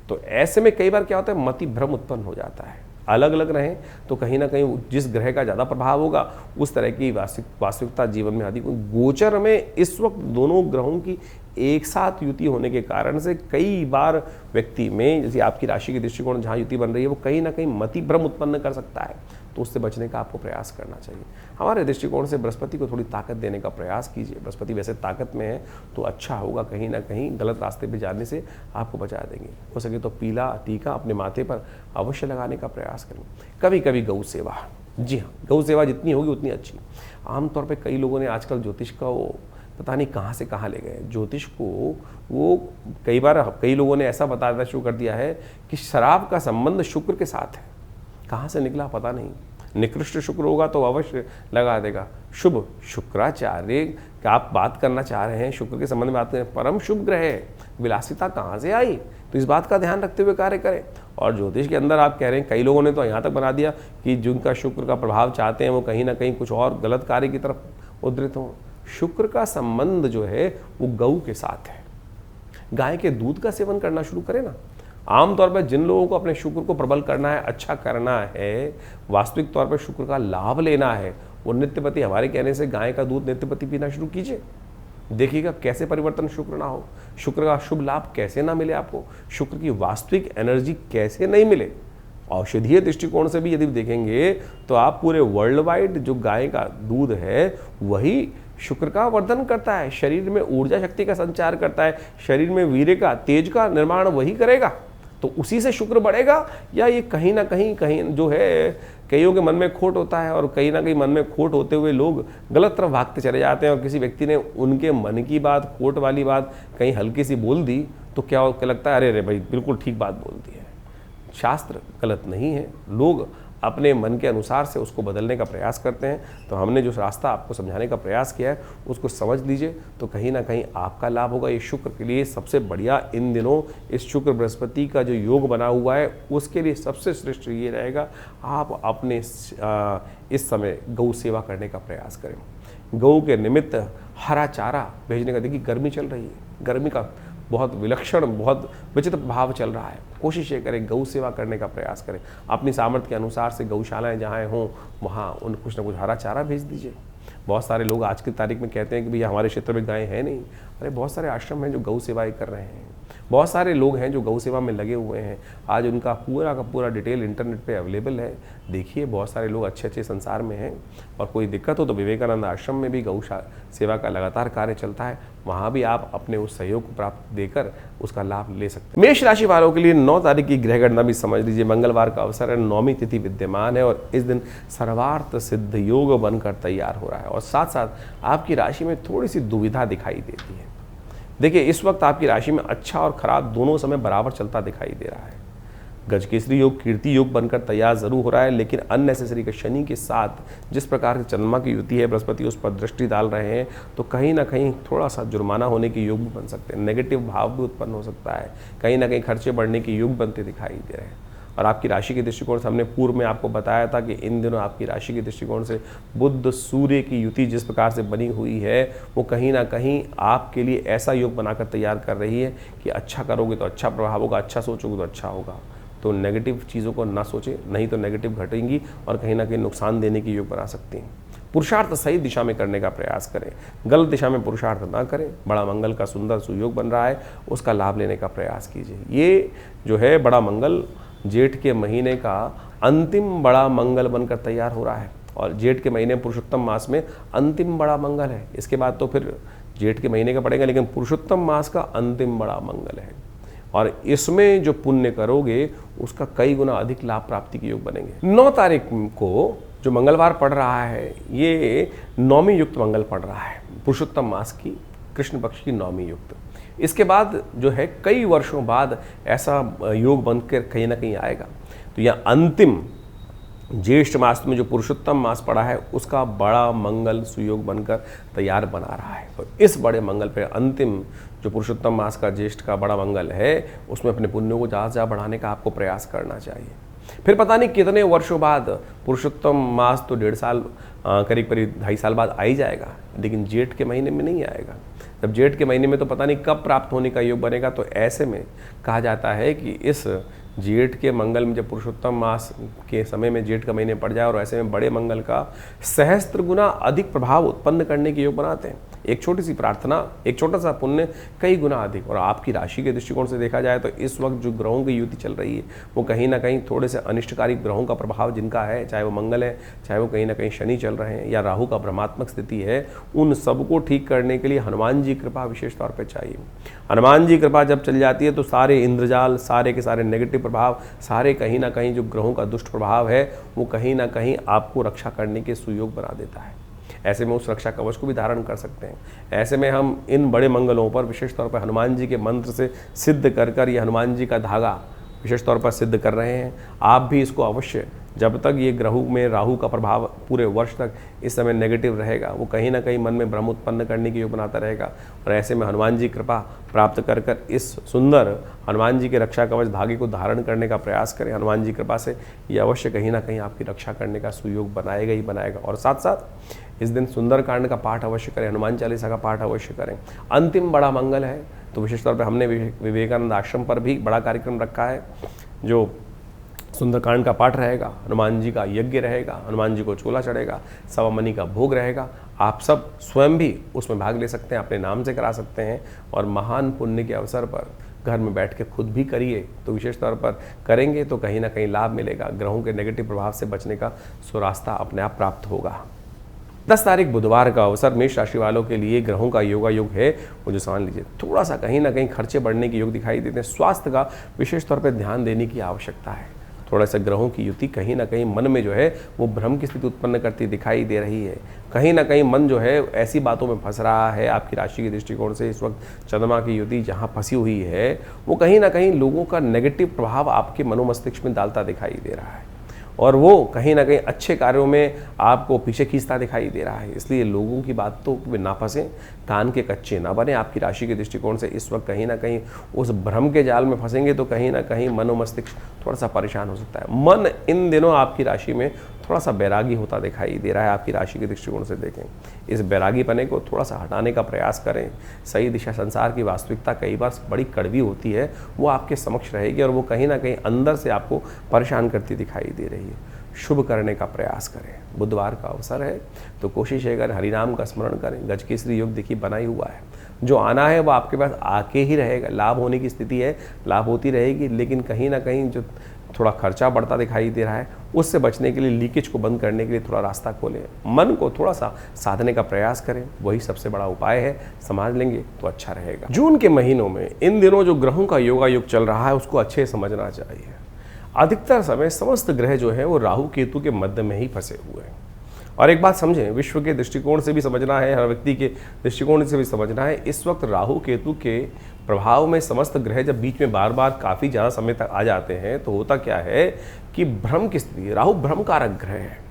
तो ऐसे में कई बार क्या होता है, मति भ्रम उत्पन्न हो जाता है। अलग अलग रहें तो कहीं ना कहीं जिस ग्रह का ज़्यादा प्रभाव होगा उस तरह की वास्तविकता जीवन में अधिक। गोचर में इस वक्त दोनों ग्रहों की एक साथ युति होने के कारण से कई बार व्यक्ति में, जैसे आपकी राशि के दृष्टिकोण जहाँ युति बन रही है वो कहीं ना कहीं मति भ्रम उत्पन्न कर सकता है, तो उससे बचने का आपको प्रयास करना चाहिए। हमारे दृष्टिकोण से बृहस्पति को थोड़ी ताकत देने का प्रयास कीजिए। बृहस्पति वैसे ताकत में है तो अच्छा होगा, कहीं ना कहीं गलत रास्ते पे जाने से आपको बचा देंगे। हो सके तो पीला टीका अपने माथे पर अवश्य लगाने का प्रयास करें। कभी कभी गौ सेवा, जी हाँ, गौ सेवा जितनी होगी उतनी अच्छी। आमतौर पर कई लोगों ने आजकल ज्योतिष का वो पता नहीं कहाँ से कहाँ ले गए। ज्योतिष को वो कई लोगों ने ऐसा बताना शुरू कर दिया है कि शराब का संबंध शुक्र के साथ है। कहाँ से निकला पता नहीं। निकृष्ट शुक्र होगा तो अवश्य लगा देगा। शुभ शुक्राचार्य का आप बात करना चाह रहे हैं, शुक्र के संबंध में बात करें, परम शुभ ग्रह है, विलासिता कहाँ से आई, तो इस बात का ध्यान रखते हुए कार्य करें। और ज्योतिष के अंदर आप कह रहे हैं, कई लोगों ने तो यहाँ तक बना दिया कि जिनका शुक्र का प्रभाव चाहते हैं वो कहीं ना कहीं कुछ और गलत कार्य की तरफ उद्धृत हों। शुक्र का संबंध जो है वो गऊ के साथ है। गाय के दूध का सेवन करना शुरू करें ना। आमतौर पर जिन लोगों को अपने शुक्र को प्रबल करना है, अच्छा करना है, वास्तविक तौर पर शुक्र का लाभ लेना है, वो नित्यपति हमारे कहने से गाय का दूध नित्यपति पीना शुरू कीजिए। देखिएगा कैसे परिवर्तन शुक्र ना हो, शुक्र का शुभ लाभ कैसे ना मिले आपको, शुक्र की वास्तविक एनर्जी कैसे नहीं मिले। औषधीय दृष्टिकोण से भी यदि देखेंगे तो आप पूरे वर्ल्ड वाइड जो गाय का दूध है वही शुक्र का वर्धन करता है, शरीर में ऊर्जा शक्ति का संचार करता है, शरीर में वीर्य का, तेज का निर्माण वही करेगा। तो उसी से शुक्र बढ़ेगा, या ये कहीं ना कहीं जो है कईयों के मन में खोट होता है और कहीं ना कहीं मन में खोट होते हुए लोग गलत तरफ भागते चले जाते हैं। और किसी व्यक्ति ने उनके मन की बात, खोट वाली बात कहीं हल्की सी बोल दी तो क्या लगता है, अरे भाई बिल्कुल ठीक बात बोल दी है। शास्त्र गलत नहीं है, लोग अपने मन के अनुसार से उसको बदलने का प्रयास करते हैं। तो हमने जो रास्ता आपको समझाने का प्रयास किया है उसको समझ लीजिए, तो कहीं ना कहीं आपका लाभ होगा। ये शुक्र के लिए सबसे बढ़िया इन दिनों इस शुक्र बृहस्पति का जो योग बना हुआ है उसके लिए सबसे श्रेष्ठ ये रहेगा, आप अपने इस समय गौ सेवा करने का प्रयास करें। गौ के निमित्त हरा चारा भेजने का, देखिए गर्मी चल रही है, गर्मी का बहुत विलक्षण, बहुत विचित्र भाव चल रहा है। कोशिश ये करें गौ सेवा करने का प्रयास करें। अपनी सामर्थ्य के अनुसार से गौशालाएं जहाँ हों वहाँ उन कुछ ना कुछ हरा चारा भेज दीजिए। बहुत सारे लोग आज की तारीख में कहते हैं कि भैया हमारे क्षेत्र में गाय है नहीं। अरे बहुत सारे आश्रम हैं जो गौ सेवाएं कर रहे हैं, बहुत सारे लोग हैं जो गौ सेवा में लगे हुए हैं। आज उनका पूरा का पूरा डिटेल इंटरनेट पे अवेलेबल है। देखिए बहुत सारे लोग अच्छे अच्छे संसार में हैं। और कोई दिक्कत हो तो विवेकानंद आश्रम में भी गौ सेवा का लगातार कार्य चलता है, वहाँ भी आप अपने उस सहयोग को प्राप्त देकर उसका लाभ ले सकते हैं। मेष राशि वालों के लिए 9 तारीख की ग्रह गणना भी समझ लीजिए। मंगलवार का अवसर है, 9वीं तिथि विद्यमान है और इस दिन सर्वार्थ सिद्ध योग बनकर तैयार हो रहा है। और साथ साथ आपकी राशि में थोड़ी सी दुविधा दिखाई देती है। देखिए इस वक्त आपकी राशि में अच्छा और खराब दोनों समय बराबर चलता दिखाई दे रहा है। गजकेसरी योग, कीर्ति योग बनकर तैयार जरूर हो रहा है, लेकिन अननेसेसरी के शनि के साथ जिस प्रकार की चंद्रमा की युति है, बृहस्पति उस पर दृष्टि डाल रहे हैं, तो कहीं ना कहीं थोड़ा सा जुर्माना होने के योग भी बन सकते हैं। नेगेटिव भाव भी उत्पन्न हो सकता है, कहीं ना कहीं खर्चे बढ़ने के योग बनते दिखाई दे रहे हैं। और आपकी राशि के दृष्टिकोण से हमने पूर्व में आपको बताया था कि इन दिनों आपकी राशि के दृष्टिकोण से बुध सूर्य की युति जिस प्रकार से बनी हुई है वो कहीं ना कहीं आपके लिए ऐसा योग बनाकर तैयार कर रही है कि अच्छा करोगे तो अच्छा प्रभाव होगा, अच्छा सोचोगे तो अच्छा होगा। तो नेगेटिव चीज़ों को ना सोचें, नहीं तो नेगेटिव घटेंगी और कहीं ना कहीं नुकसान देने के योग बना सकती हैं। पुरुषार्थ सही दिशा में करने का प्रयास करें, गलत दिशा में पुरुषार्थ ना करें। बड़ा मंगल का सुंदर सुयोग बन रहा है, उसका लाभ लेने का प्रयास कीजिए। ये जो है बड़ा मंगल जेठ के महीने का अंतिम बड़ा मंगल बनकर तैयार हो रहा है और जेठ के महीने पुरुषोत्तम मास में अंतिम बड़ा मंगल है। इसके बाद तो फिर जेठ के महीने का पड़ेगा, लेकिन पुरुषोत्तम मास का अंतिम बड़ा मंगल है और इसमें जो पुण्य करोगे उसका कई गुना अधिक लाभ प्राप्ति के योग बनेंगे। 9 तारीख को जो मंगलवार पड़ रहा है ये 9वीं युक्त मंगल पड़ रहा है, पुरुषोत्तम मास की कृष्ण पक्ष की 9वीं युक्त। इसके बाद जो है कई वर्षों बाद ऐसा योग बनकर कहीं ना कहीं आएगा। तो यह अंतिम ज्येष्ठ मास में जो पुरुषोत्तम मास पड़ा है उसका बड़ा मंगल सुयोग बनकर तैयार बना रहा है। तो इस बड़े मंगल पे अंतिम जो पुरुषोत्तम मास का ज्येष्ठ का बड़ा मंगल है उसमें अपने पुण्यों को ज़्यादा से ज़्यादा बढ़ाने का आपको प्रयास करना चाहिए। फिर पता नहीं कितने वर्षों बाद पुरुषोत्तम मास तो 1.5 साल करीब 2.5 साल बाद आ ही जाएगा, लेकिन जेठ के महीने में नहीं आएगा। जब जेठ के महीने में तो पता नहीं कब प्राप्त होने का योग बनेगा। तो ऐसे में कहा जाता है कि इस जेठ के मंगल में जब पुरुषोत्तम मास के समय में जेठ का महीने पड़ जाए और ऐसे में बड़े मंगल का सहस्त्र गुना अधिक प्रभाव उत्पन्न करने के योग बनाते हैं। एक छोटी सी प्रार्थना, एक छोटा सा पुण्य कई गुना अधिक। और आपकी राशि के दृष्टिकोण से देखा जाए तो इस वक्त जो ग्रहों की युति चल रही है वो कहीं ना कहीं थोड़े से अनिष्टकारी ग्रहों का प्रभाव जिनका है, चाहे वो मंगल है, चाहे वो कहीं ना कहीं शनि चल रहे हैं या राहु का भ्रमात्मक स्थिति है, उन सबको ठीक करने के लिए हनुमान जी कृपा विशेष तौर पर चाहिए। हनुमान जी कृपा जब चल जाती है तो सारे इंद्रजाल, सारे के सारे नेगेटिव प्रभाव, सारे कहीं ना कहीं जो ग्रहों का दुष्ट प्रभाव है वो कहीं ना कहीं आपको रक्षा करने के सुयोग बना देता है। ऐसे में उस रक्षा कवच को भी धारण कर सकते हैं। ऐसे में हम इन बड़े मंगलों पर विशेष तौर पर हनुमान जी के मंत्र से सिद्ध कर ये हनुमान जी का धागा विशेष तौर पर सिद्ध कर रहे हैं। आप भी इसको अवश्य, जब तक ये ग्रहों में राहु का प्रभाव पूरे वर्ष तक इस समय नेगेटिव रहेगा, वो कहीं ना कहीं मन में भ्रम उत्पन्न करने की योग बनाता रहेगा। और ऐसे में हनुमान जी कृपा प्राप्त कर इस सुंदर हनुमान जी के रक्षा कवच धागे को धारण करने का प्रयास करें। हनुमान जी कृपा से ये अवश्य कहीं ना कहीं आपकी रक्षा करने का सुयोग बनाएगा ही बनाएगा। और साथ साथ इस दिन सुंदरकांड का पाठ अवश्य करें, हनुमान चालीसा का पाठ अवश्य करें। अंतिम बड़ा मंगल है तो विशेष तौर पर हमने विवेकानंद आश्रम पर भी बड़ा कार्यक्रम रखा है, जो सुंदरकांड का पाठ रहेगा, हनुमान जी का यज्ञ रहेगा, हनुमान जी को चोला चढ़ेगा, सवा मनी का भोग रहेगा। आप सब स्वयं भी उसमें भाग ले सकते हैं, अपने नाम से करा सकते हैं। और महान पुण्य के अवसर पर घर में बैठ के खुद भी करिए, तो विशेष तौर पर करेंगे तो कहीं ना कहीं लाभ मिलेगा। ग्रहों के नेगेटिव प्रभाव से बचने का रास्ता अपने आप प्राप्त होगा। 10 तारीख बुधवार का अवसर मेष राशि वालों के लिए ग्रहों का योगायोग है। वो जो मान लीजिए थोड़ा सा कहीं ना कहीं खर्चे बढ़ने के योग दिखाई देते हैं। स्वास्थ्य का विशेष तौर पर ध्यान देने की आवश्यकता है। थोड़ा सा ग्रहों की युति कहीं ना कहीं मन में जो है वो भ्रम की स्थिति उत्पन्न करती दिखाई दे रही है। कहीं ना कहीं मन जो है ऐसी बातों में फंस रहा है। आपकी राशि के दृष्टिकोण से इस वक्त चंद्रमा की युति जहाँ फंसी हुई है वो कहीं ना कहीं लोगों का नेगेटिव प्रभाव आपके मनोमस्तिष्क में डालता दिखाई दे रहा है और वो कहीं ना कहीं अच्छे कार्यों में आपको पीछे खींचता दिखाई दे रहा है। इसलिए लोगों की बातों में ना फंसें, कान के कच्चे ना बने। आपकी राशि के दृष्टिकोण से इस वक्त कहीं ना कहीं उस भ्रम के जाल में फंसेंगे तो कहीं ना कहीं मनोमस्तिष्क थोड़ा सा परेशान हो सकता है। मन इन दिनों आपकी राशि में थोड़ा सा बैरागी होता दिखाई दे रहा है। आपकी राशि के दृष्टिकोण से देखें, इस बैरागी पने को थोड़ा सा हटाने का प्रयास करें। सही दिशा, संसार की वास्तविकता कई बार बड़ी कड़वी होती है, वो आपके समक्ष रहेगी और वो कहीं ना कहीं अंदर से आपको परेशान करती दिखाई दे रही है। शुभ करने का प्रयास करें। बुधवार का अवसर है तो कोशिश है अगर हरिनाम का स्मरण करें। गजकेसरी योग देखिए बना ही हुआ है, जो आना है वो आपके पास आके ही रहेगा। लाभ होने की स्थिति है, लाभ होती रहेगी, लेकिन कहीं ना कहीं जो थोड़ा खर्चा बढ़ता दिखाई दे रहा है उससे बचने के लिए, लीकेज को बंद करने के लिए थोड़ा रास्ता खोलें। मन को थोड़ा सा साधने का प्रयास करें, वही सबसे बड़ा उपाय है। समझ लेंगे तो अच्छा रहेगा। जून के महीनों में इन दिनों जो ग्रहों का योगायोग चल रहा है उसको अच्छे समझना चाहिए। अधिकतर समय समस्त ग्रह जो है वो राहु केतु के मध्य में ही फंसे हुए हैं। और एक बात समझें, विश्व के दृष्टिकोण से भी समझना है, हर व्यक्ति के दृष्टिकोण से भी समझना है। इस वक्त राहु केतु के प्रभाव में समस्त ग्रह जब बीच में बार बार काफ़ी ज़्यादा समय तक आ जाते हैं तो होता क्या है कि भ्रम की स्थिति, राहु भ्रम कारक ग्रह है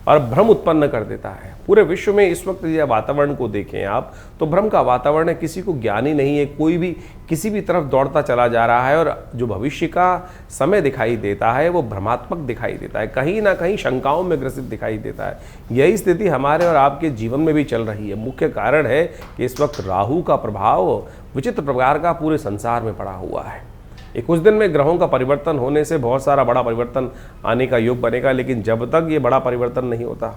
और भ्रम उत्पन्न कर देता है। पूरे विश्व में इस वक्त यह वातावरण को देखें आप तो भ्रम का वातावरण है। किसी को ज्ञान ही नहीं है, कोई भी किसी भी तरफ दौड़ता चला जा रहा है और जो भविष्य का समय दिखाई देता है वो भ्रमात्मक दिखाई देता है, कहीं ना कहीं शंकाओं में ग्रसित दिखाई देता है। यही स्थिति हमारे और आपके जीवन में भी चल रही है। मुख्य कारण है कि इस वक्त राहु का प्रभाव विचित्र प्रकार का पूरे संसार में पड़ा हुआ है। कुछ दिन में ग्रहों का परिवर्तन होने से बहुत सारा बड़ा परिवर्तन आने का योग बनेगा, लेकिन जब तक ये बड़ा परिवर्तन नहीं होता,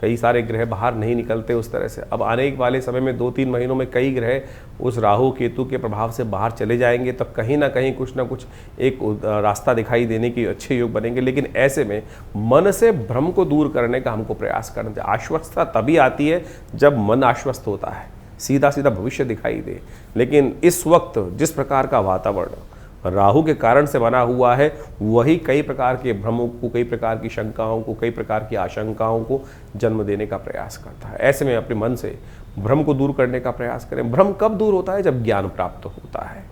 कई सारे ग्रह बाहर नहीं निकलते उस तरह से। अब आने वाले समय में 2-3 महीनों में कई ग्रह उस राहु केतु के प्रभाव से बाहर चले जाएंगे, तो कहीं ना कहीं कुछ ना कुछ एक रास्ता दिखाई देने के अच्छे योग बनेंगे। लेकिन ऐसे में मन से भ्रम को दूर करने का हमको प्रयास करना चाहिए। आश्वस्तता तभी आती है जब मन आश्वस्त होता है, सीधा सीधा भविष्य दिखाई दे। लेकिन इस वक्त जिस प्रकार का वातावरण राहु के कारण से बना हुआ है वही कई प्रकार के भ्रमों को, कई प्रकार की शंकाओं को, कई प्रकार की आशंकाओं को जन्म देने का प्रयास करता है। ऐसे में अपने मन से भ्रम को दूर करने का प्रयास करें। भ्रम कब दूर होता है? जब ज्ञान प्राप्त होता है।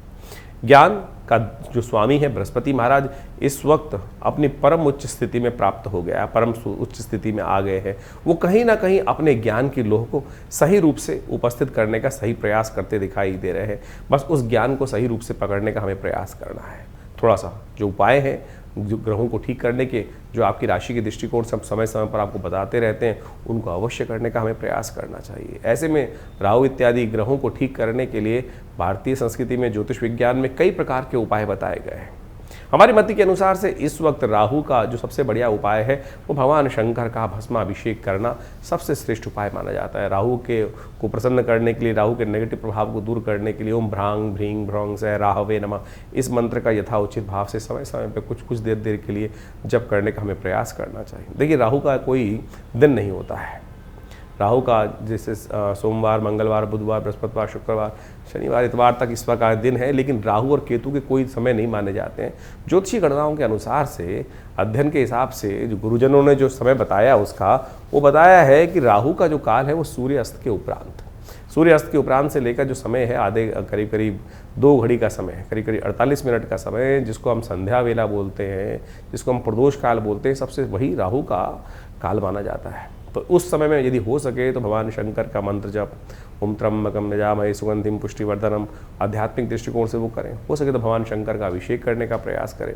ज्ञान का जो स्वामी है बृहस्पति महाराज इस वक्त अपनी परम उच्च स्थिति में प्राप्त हो गया, परम उच्च स्थिति में आ गए हैं। वो कहीं ना कहीं अपने ज्ञान की लोह को सही रूप से उपस्थित करने का सही प्रयास करते दिखाई दे रहे हैं। बस उस ज्ञान को सही रूप से पकड़ने का हमें प्रयास करना है। थोड़ा सा जो उपाय है जो ग्रहों को ठीक करने के, जो आपकी राशि के दृष्टिकोण से समय समय पर आपको बताते रहते हैं, उनको अवश्य करने का हमें प्रयास करना चाहिए। ऐसे में राहु इत्यादि ग्रहों को ठीक करने के लिए भारतीय संस्कृति में, ज्योतिष विज्ञान में कई प्रकार के उपाय बताए गए हैं। हमारी मति के अनुसार से इस वक्त राहु का जो सबसे बढ़िया उपाय है वो भगवान शंकर का भस्माभिषेक करना सबसे श्रेष्ठ उपाय माना जाता है। राहु को प्रसन्न करने के लिए, राहु के नेगेटिव प्रभाव को दूर करने के लिए ओम भ्रांग भ्रींग भ्रौंग से राहवे नमः इस मंत्र का यथाउचित भाव से समय समय पर कुछ देर के लिए जप करने का हमें प्रयास करना चाहिए। देखिए, राहु का कोई दिन नहीं होता है। राहु का जैसे सोमवार, मंगलवार, बुधवार, बृहस्पतिवार, शुक्रवार, शनिवार, इतवार तक इस प्रकार दिन है, लेकिन राहु और केतु के कोई समय नहीं माने जाते हैं। ज्योतिषी गणनाओं के अनुसार से, अध्ययन के हिसाब से जो गुरुजनों ने जो समय बताया उसका, वो बताया है कि राहु का जो काल है वो सूर्य अस्त के उपरांत, सूर्य अस्त के उपरांत से लेकर जो समय है आधे करीब 2 घड़ी का समय है, करीब 48 मिनट का समय, जिसको हम संध्या वेला बोलते हैं, जिसको हम प्रदोष काल बोलते हैं, सबसे वही राहु का काल माना जाता है। तो उस समय में यदि हो सके तो भगवान शंकर का मंत्र जप, ओम त्र्यंबकम यजामहे सुगंधिम पुष्टिवर्धनम, आध्यात्मिक दृष्टिकोण से वो करें। हो सके तो भगवान शंकर का अभिषेक करने का प्रयास करें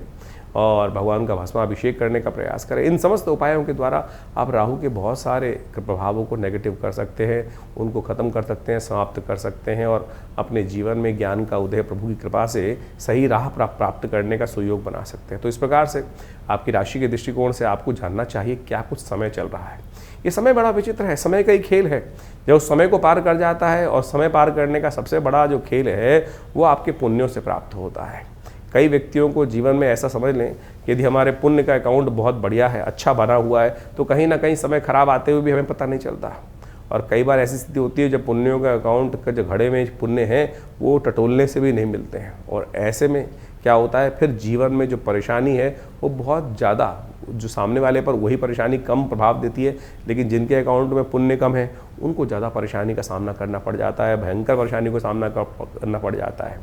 और भगवान का भस्माभिषेक करने का प्रयास करें। इन समस्त उपायों के द्वारा आप राहु के बहुत सारे प्रभावों को नेगेटिव कर सकते हैं, उनको ख़त्म कर सकते हैं, समाप्त कर सकते हैं और अपने जीवन में ज्ञान का उदय प्रभु की कृपा से सही राह प्राप्त करने का सुयोग बना सकते हैं। तो इस प्रकार से आपकी राशि के दृष्टिकोण से आपको जानना चाहिए क्या कुछ समय चल रहा है। ये समय बड़ा विचित्र है, समय का ही खेल है। जब उस समय को पार कर जाता है, और समय पार करने का सबसे बड़ा जो खेल है वो आपके पुण्यों से प्राप्त होता है। कई व्यक्तियों को जीवन में ऐसा समझ लें कि यदि हमारे पुण्य का अकाउंट बहुत बढ़िया है, अच्छा बना हुआ है, तो कहीं ना कहीं समय खराब आते हुए भी हमें पता नहीं चलता। और कई बार ऐसी स्थिति होती है जब पुण्यों का अकाउंट का जो घड़े में पुण्य हैं वो टटोलने से भी नहीं मिलते हैं, और ऐसे में क्या होता है, फिर जीवन में जो परेशानी है वो बहुत ज़्यादा, जो सामने वाले पर वही परेशानी कम प्रभाव देती है, लेकिन जिनके अकाउंट में पुण्य कम है उनको ज़्यादा परेशानी का सामना करना पड़ जाता है, भयंकर परेशानी को सामना करना पड़ जाता है।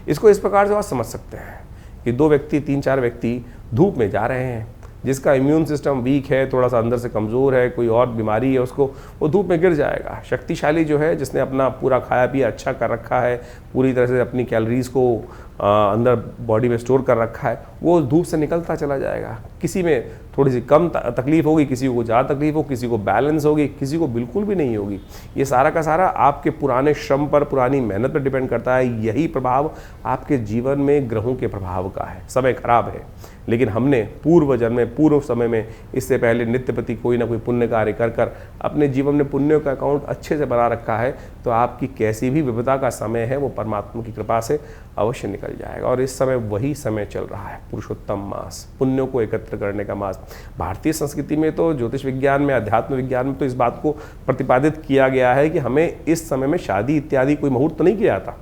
इसको इस प्रकार से आप समझ सकते हैं कि 2 व्यक्ति, 3-4 व्यक्ति धूप में जा रहे हैं, जिसका इम्यून सिस्टम वीक है, थोड़ा सा अंदर से कमज़ोर है, कोई और बीमारी है उसको, वो धूप में गिर जाएगा। शक्तिशाली जो है, जिसने अपना पूरा खाया पिया अच्छा कर रखा है, पूरी तरह से अपनी कैलोरीज़ को अंदर बॉडी में स्टोर कर रखा है, वो धूप से निकलता चला जाएगा। किसी में थोड़ी सी कम तकलीफ होगी, किसी को ज़्यादा तकलीफ हो, किसी को बैलेंस होगी, किसी को बिल्कुल भी नहीं होगी। ये सारा का सारा आपके पुराने श्रम पर, पुरानी मेहनत पर डिपेंड करता है। यही प्रभाव आपके जीवन में ग्रहों के प्रभाव का है। समय खराब है, लेकिन हमने पूर्व जन्म में, पूर्व समय में, इससे पहले नित्य प्रति कोई ना कोई पुण्य कार्य कर अपने जीवन में पुण्यों का अकाउंट अच्छे से बना रखा है, तो आपकी कैसी भी विपदा का समय है वो परमात्मा की कृपा से अवश्य निकल जाएगा। और इस समय वही समय चल रहा है, पुरुषोत्तम मास, पुण्यों को एकत्र करने का मास। भारतीय संस्कृति में तो, ज्योतिष विज्ञान में, अध्यात्म विज्ञान में तो इस बात को प्रतिपादित किया गया है कि हमें इस समय में शादी इत्यादि कोई मुहूर्त तो नहीं किया जाता।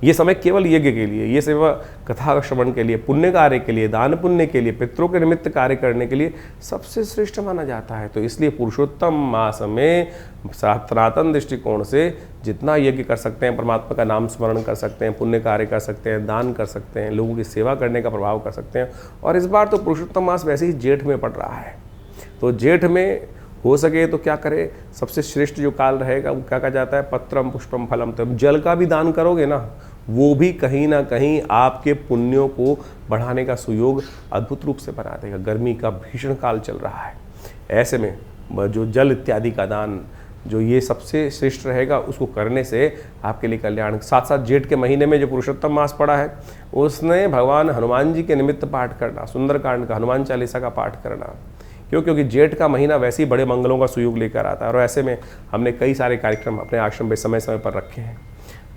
ये समय केवल यज्ञ के लिए, ये सेवा कथा श्रवण के लिए, पुण्य कार्य के लिए, दान पुण्य के लिए, पितरों के निमित्त कार्य करने के लिए सबसे श्रेष्ठ माना जाता है। तो इसलिए पुरुषोत्तम मास में सनातन दृष्टिकोण से जितना यज्ञ कर सकते हैं, परमात्मा का नाम स्मरण कर सकते हैं, पुण्य कार्य कर सकते हैं, दान कर सकते हैं, लोगों की सेवा करने का प्रभाव कर सकते हैं। और इस बार तो पुरुषोत्तम मास वैसे ही जेठ में पड़ रहा है, तो जेठ में हो सके तो क्या करें, सबसे श्रेष्ठ जो काल रहेगा वो क्या कहा जाता है, पत्रम पुष्पम फलम। तो जल का भी दान करोगे ना, वो भी कहीं ना कहीं आपके पुण्यों को बढ़ाने का सुयोग अद्भुत रूप से बना देगा। गर्मी का भीषण काल चल रहा है, ऐसे में जो जल इत्यादि का दान, जो ये सबसे श्रेष्ठ रहेगा, उसको करने से आपके लिए कल्याण। साथ साथ जेठ के महीने में जो पुरुषोत्तम मास पड़ा है, उसने भगवान हनुमान जी के निमित्त पाठ करना, सुंदरकांड का, हनुमान चालीसा का पाठ करना। क्योंकि जेठ का महीना वैसे ही बड़े मंगलों का सुयोग लेकर आता है। और ऐसे में हमने कई सारे कार्यक्रम अपने आश्रम में समय समय पर रखे हैं।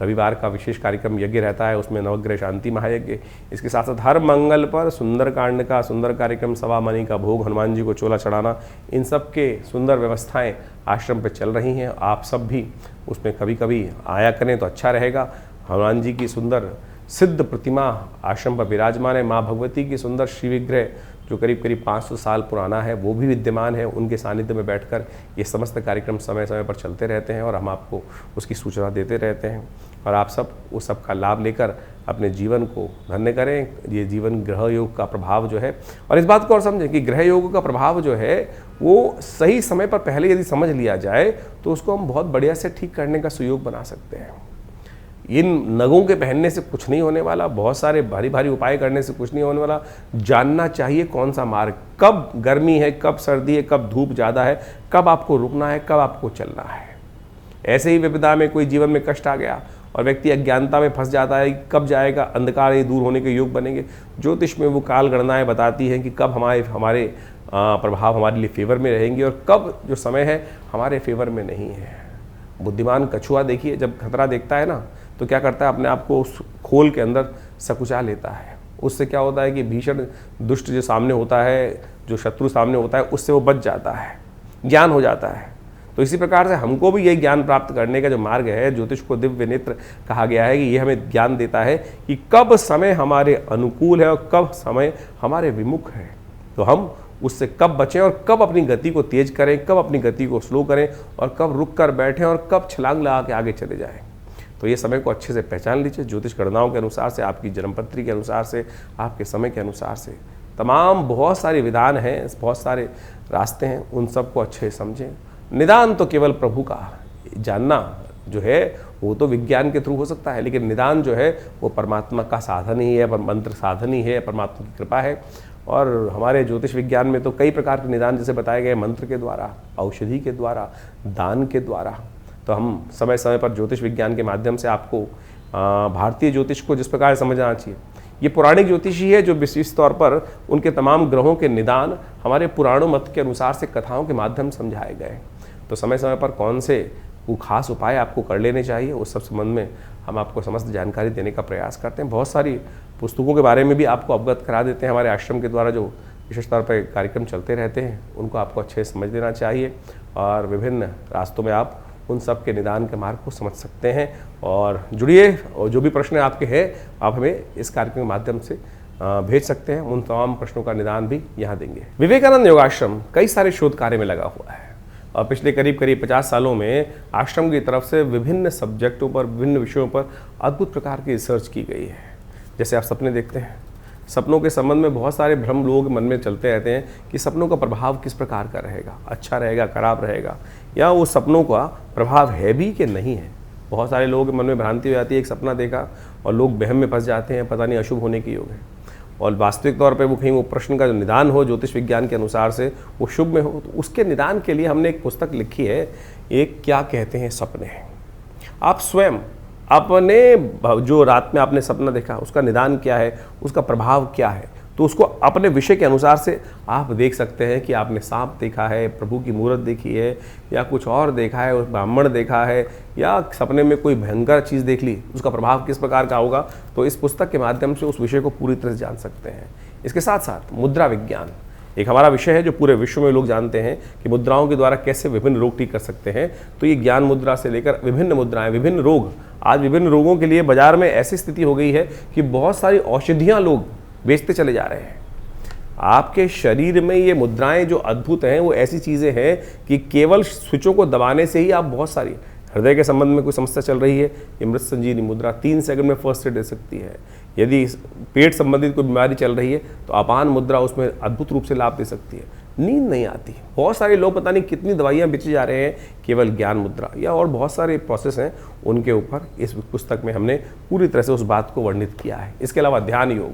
रविवार का विशेष कार्यक्रम यज्ञ रहता है, उसमें नवग्रह शांति महायज्ञ। इसके साथ साथ हर मंगल पर सुंदरकांड का सुंदर कार्यक्रम, सवा मणि का भोग, हनुमान जी को चोला चढ़ाना, इन सब के सुंदर व्यवस्थाएं आश्रम पर चल रही हैं। आप सब भी उसमें कभी कभी आया करें तो अच्छा रहेगा। हनुमान जी की सुंदर सिद्ध प्रतिमा आश्रम पर विराजमान है। माँ भगवती की सुंदर श्री विग्रह जो करीब 500 साल पुराना है, वो भी विद्यमान है। उनके सानिध्य में बैठकर ये समस्त कार्यक्रम समय समय पर चलते रहते हैं और हम आपको उसकी सूचना देते रहते हैं। और आप सब उस सब का लाभ लेकर अपने जीवन को धन्य करें। ये जीवन ग्रह योग का प्रभाव जो है, और इस बात को और समझें कि ग्रह योग का प्रभाव जो है वो सही समय पर पहले यदि समझ लिया जाए तो उसको हम बहुत बढ़िया से ठीक करने का सुयोग बना सकते हैं। इन नगों के पहनने से कुछ नहीं होने वाला, बहुत सारे भारी भारी उपाय करने से कुछ नहीं होने वाला। जानना चाहिए कौन सा मार्ग, कब गर्मी है, कब सर्दी है, कब धूप ज़्यादा है, कब आपको रुकना है, कब आपको चलना है। ऐसे ही विपदा में कोई जीवन में कष्ट आ गया, और व्यक्ति अज्ञानता में फंस जाता है कि कब जाएगा, अंधकार ये दूर होने के योग बनेंगे। ज्योतिष में वो काल गणनाएं बताती हैं कि कब हमारे प्रभाव हमारे लिए फेवर में रहेंगे और कब जो समय है हमारे फेवर में नहीं है। बुद्धिमान कछुआ देखिए, जब खतरा देखता है ना तो क्या करता है, अपने आप को उस खोल के अंदर सकुचा लेता है। उससे क्या होता है कि भीषण दुष्ट जो सामने होता है, जो शत्रु सामने होता है, उससे वो बच जाता है, ज्ञान हो जाता है। तो इसी प्रकार से हमको भी ये ज्ञान प्राप्त करने का जो मार्ग है, ज्योतिष को दिव्य नेत्र कहा गया है कि ये हमें ज्ञान देता है कि कब समय हमारे अनुकूल है और कब समय हमारे विमुख है। तो हम उससे कब बचें और कब अपनी गति को तेज करें, कब अपनी गति को स्लो करें और कब रुक कर बैठें और कब छलांग लगा के आगे चले जाएं। तो ये समय को अच्छे से पहचान लीजिए। ज्योतिष गणनाओं के अनुसार से, आपकी जन्मपत्री के अनुसार से, आपके समय के अनुसार से तमाम बहुत सारे विधान हैं, बहुत सारे रास्ते हैं, उन सबको अच्छे से समझें। निदान तो केवल प्रभु का जानना जो है वो तो विज्ञान के थ्रू हो सकता है, लेकिन निदान जो है वो परमात्मा का साधन ही है, मंत्र साधन ही है, परमात्मा की कृपा है। और हमारे ज्योतिष विज्ञान में तो कई प्रकार के निदान जैसे बताए गए, मंत्र के द्वारा, औषधि के द्वारा, दान के द्वारा। तो हम समय समय पर ज्योतिष विज्ञान के माध्यम से आपको भारतीय ज्योतिष को जिस प्रकार समझना चाहिए, ये पौराणिक ज्योतिष ही है जो विशेष तौर पर उनके तमाम ग्रहों के निदान हमारे पुराणों मत के अनुसार से कथाओं के माध्यम से समझाए गए। तो समय समय पर कौन से वो खास उपाय आपको कर लेने चाहिए, उस सब संबंध में हम आपको समस्त जानकारी देने का प्रयास करते हैं। बहुत सारी पुस्तकों के बारे में भी आपको अवगत करा देते हैं। हमारे आश्रम के द्वारा जो विशेष तौर पर कार्यक्रम चलते रहते हैं उनको आपको अच्छे से समझ लेना चाहिए और विभिन्न रास्तों में आप उन सब के निदान के मार्ग को समझ सकते हैं। और जुड़िए, और जो भी प्रश्न आपके हैं आप हमें इस कार्यक्रम के माध्यम से भेज सकते हैं। उन तमाम प्रश्नों का निदान भी यहाँ देंगे। विवेकानंद योगाश्रम कई सारे शोध कार्य में लगा हुआ है और पिछले करीब 50 सालों में आश्रम की तरफ से विभिन्न सब्जेक्टों पर, विभिन्न विषयों पर अद्भुत प्रकार की रिसर्च की गई है। जैसे आप सपने देखते हैं, सपनों के संबंध में बहुत सारे भ्रम लोग मन में चलते रहते हैं कि सपनों का प्रभाव किस प्रकार का रहेगा, अच्छा रहेगा, खराब रहेगा, या वो सपनों का प्रभाव है भी कि नहीं है। बहुत सारे लोगों के मन में भ्रांति हो जाती है, एक सपना देखा और लोग वहम में फंस जाते हैं, पता नहीं अशुभ होने की योग है। और वास्तविक तौर पे वो कहीं वो प्रश्न का जो निदान हो ज्योतिष विज्ञान के अनुसार से वो शुभ में हो, तो उसके निदान के लिए हमने एक पुस्तक लिखी है, एक क्या कहते हैं सपने। आप स्वयं अपने जो रात में आपने सपना देखा उसका निदान क्या है, उसका प्रभाव क्या है, तो उसको अपने विषय के अनुसार से आप देख सकते हैं कि आपने सांप देखा है, प्रभु की मूर्त देखी है, या कुछ और देखा है, ब्राह्मण देखा है, या सपने में कोई भयंकर चीज़ देख ली, उसका प्रभाव किस प्रकार का होगा। तो इस पुस्तक के माध्यम से उस विषय को पूरी तरह से जान सकते हैं। इसके साथ साथ मुद्रा विज्ञान एक हमारा विषय है जो पूरे विश्व में लोग जानते हैं कि मुद्राओं के द्वारा कैसे विभिन्न रोग ठीक कर सकते हैं। तो ये ज्ञान मुद्रा से लेकर विभिन्न मुद्राएं, विभिन्न रोग, आज विभिन्न रोगों के लिए बाजार में ऐसी स्थिति हो गई है कि बहुत सारी औषधियाँ लोग बेचते चले जा रहे हैं। आपके शरीर में ये मुद्राएं जो अद्भुत हैं वो ऐसी चीज़ें हैं कि केवल स्विचों को दबाने से ही आप बहुत सारी, हृदय के संबंध में कोई समस्या चल रही है, ये मृत संजीवनी मुद्रा 3 सेकंड में फर्स्ट एड दे सकती है। यदि पेट संबंधित कोई बीमारी चल रही है तो अपान मुद्रा उसमें अद्भुत रूप से लाभ दे सकती है। नींद नहीं आती, बहुत सारे लोग पता नहीं कितनी दवाइयाँ बेचे जा रहे हैं केवल ज्ञान मुद्रा, या और बहुत सारे प्रोसेस हैं उनके ऊपर इस पुस्तक में हमने पूरी तरह से उस बात को वर्णित किया है। इसके अलावा ध्यान योग,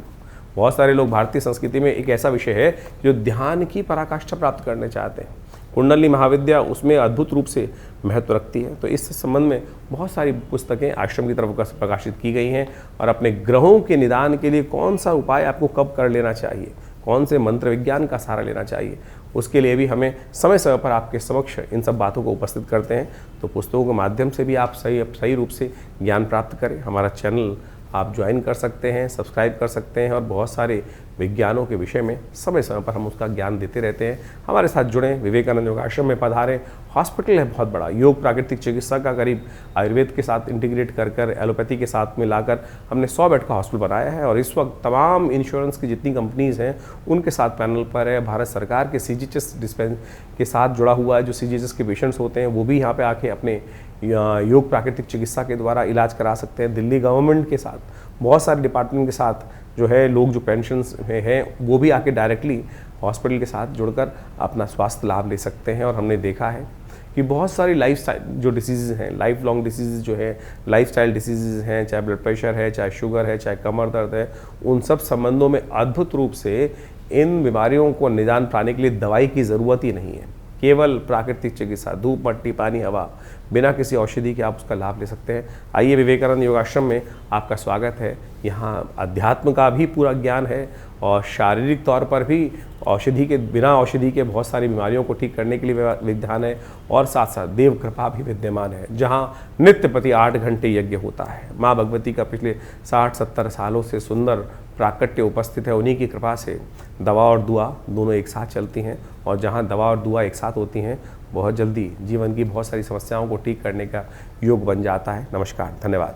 बहुत सारे लोग भारतीय संस्कृति में एक ऐसा विषय है जो ध्यान की पराकाष्ठा प्राप्त करने चाहते हैं। कुंडली महाविद्या उसमें अद्भुत रूप से महत्व रखती है। तो इस संबंध में बहुत सारी पुस्तकें आश्रम की तरफ प्रकाशित की गई हैं। और अपने ग्रहों के निदान के लिए कौन सा उपाय आपको कब कर लेना चाहिए, कौन से मंत्र विज्ञान का सहारा लेना चाहिए, उसके लिए भी हमें समय समय पर आपके समक्ष इन सब बातों को उपस्थित करते हैं। तो पुस्तकों के माध्यम से भी आप सही रूप से ज्ञान प्राप्त करें। हमारा चैनल आप ज्वाइन कर सकते हैं, सब्सक्राइब कर सकते हैं और बहुत सारे विज्ञानों के विषय में समय समय पर हम उसका ज्ञान देते रहते हैं। हमारे साथ जुड़ें, विवेकानंद योगाश्रम में पधारें। हॉस्पिटल है बहुत बड़ा, योग प्राकृतिक चिकित्सा का करीब आयुर्वेद के साथ इंटीग्रेट कर एलोपैथी के साथ मिलाकर हमने 100 बेड का हॉस्पिटल बनाया है। और इस वक्त तमाम इंश्योरेंस की जितनी कंपनीज़ हैं उनके साथ पैनल पर है। भारत सरकार के CGHS डिस्पेंस के साथ जुड़ा हुआ है। जो CGHS के पेशेंट्स होते हैं वो भी यहाँ पे आके अपने योग प्राकृतिक चिकित्सा के द्वारा इलाज करा सकते हैं। दिल्ली गवर्नमेंट के साथ बहुत सारे डिपार्टमेंट के साथ जो है लोग जो पेंशन्स में हैं वो भी आके डायरेक्टली हॉस्पिटल के साथ जुड़कर अपना स्वास्थ्य लाभ ले सकते हैं। और हमने देखा है कि बहुत सारी लाइफस्टाइल जो डिसीज़ हैं, लाइफ लॉन्ग डिसीज़ जो है, लाइफस्टाइल डिसीज़ हैं, चाहे ब्लड प्रेशर है, चाहे शुगर है, चाहे कमर दर्द है, उन सब संबंधों में अद्भुत रूप से इन बीमारियों को निदान पाने के लिए दवाई की ज़रूरत ही नहीं है। केवल प्राकृतिक चिकित्सा, धूप, मट्टी, पानी, हवा, बिना किसी औषधि के आप उसका लाभ ले सकते हैं। आइए विवेकानंद योगाश्रम में आपका स्वागत है। यहाँ अध्यात्म का भी पूरा ज्ञान है और शारीरिक तौर पर भी बिना औषधि के बहुत सारी बीमारियों को ठीक करने के लिए विधान है, और साथ साथ देव कृपा भी विद्यमान है, जहाँ नित्य प्रति 8 घंटे यज्ञ होता है। माँ भगवती का पिछले 60-70 सालों से सुंदर प्राकट्य उपस्थित है। उन्हीं की कृपा से दवा और दुआ दोनों एक साथ चलती हैं, और जहाँ दवा और दुआ एक साथ होती हैं बहुत जल्दी जीवन की बहुत सारी समस्याओं को ठीक करने का योग बन जाता है। नमस्कार, धन्यवाद।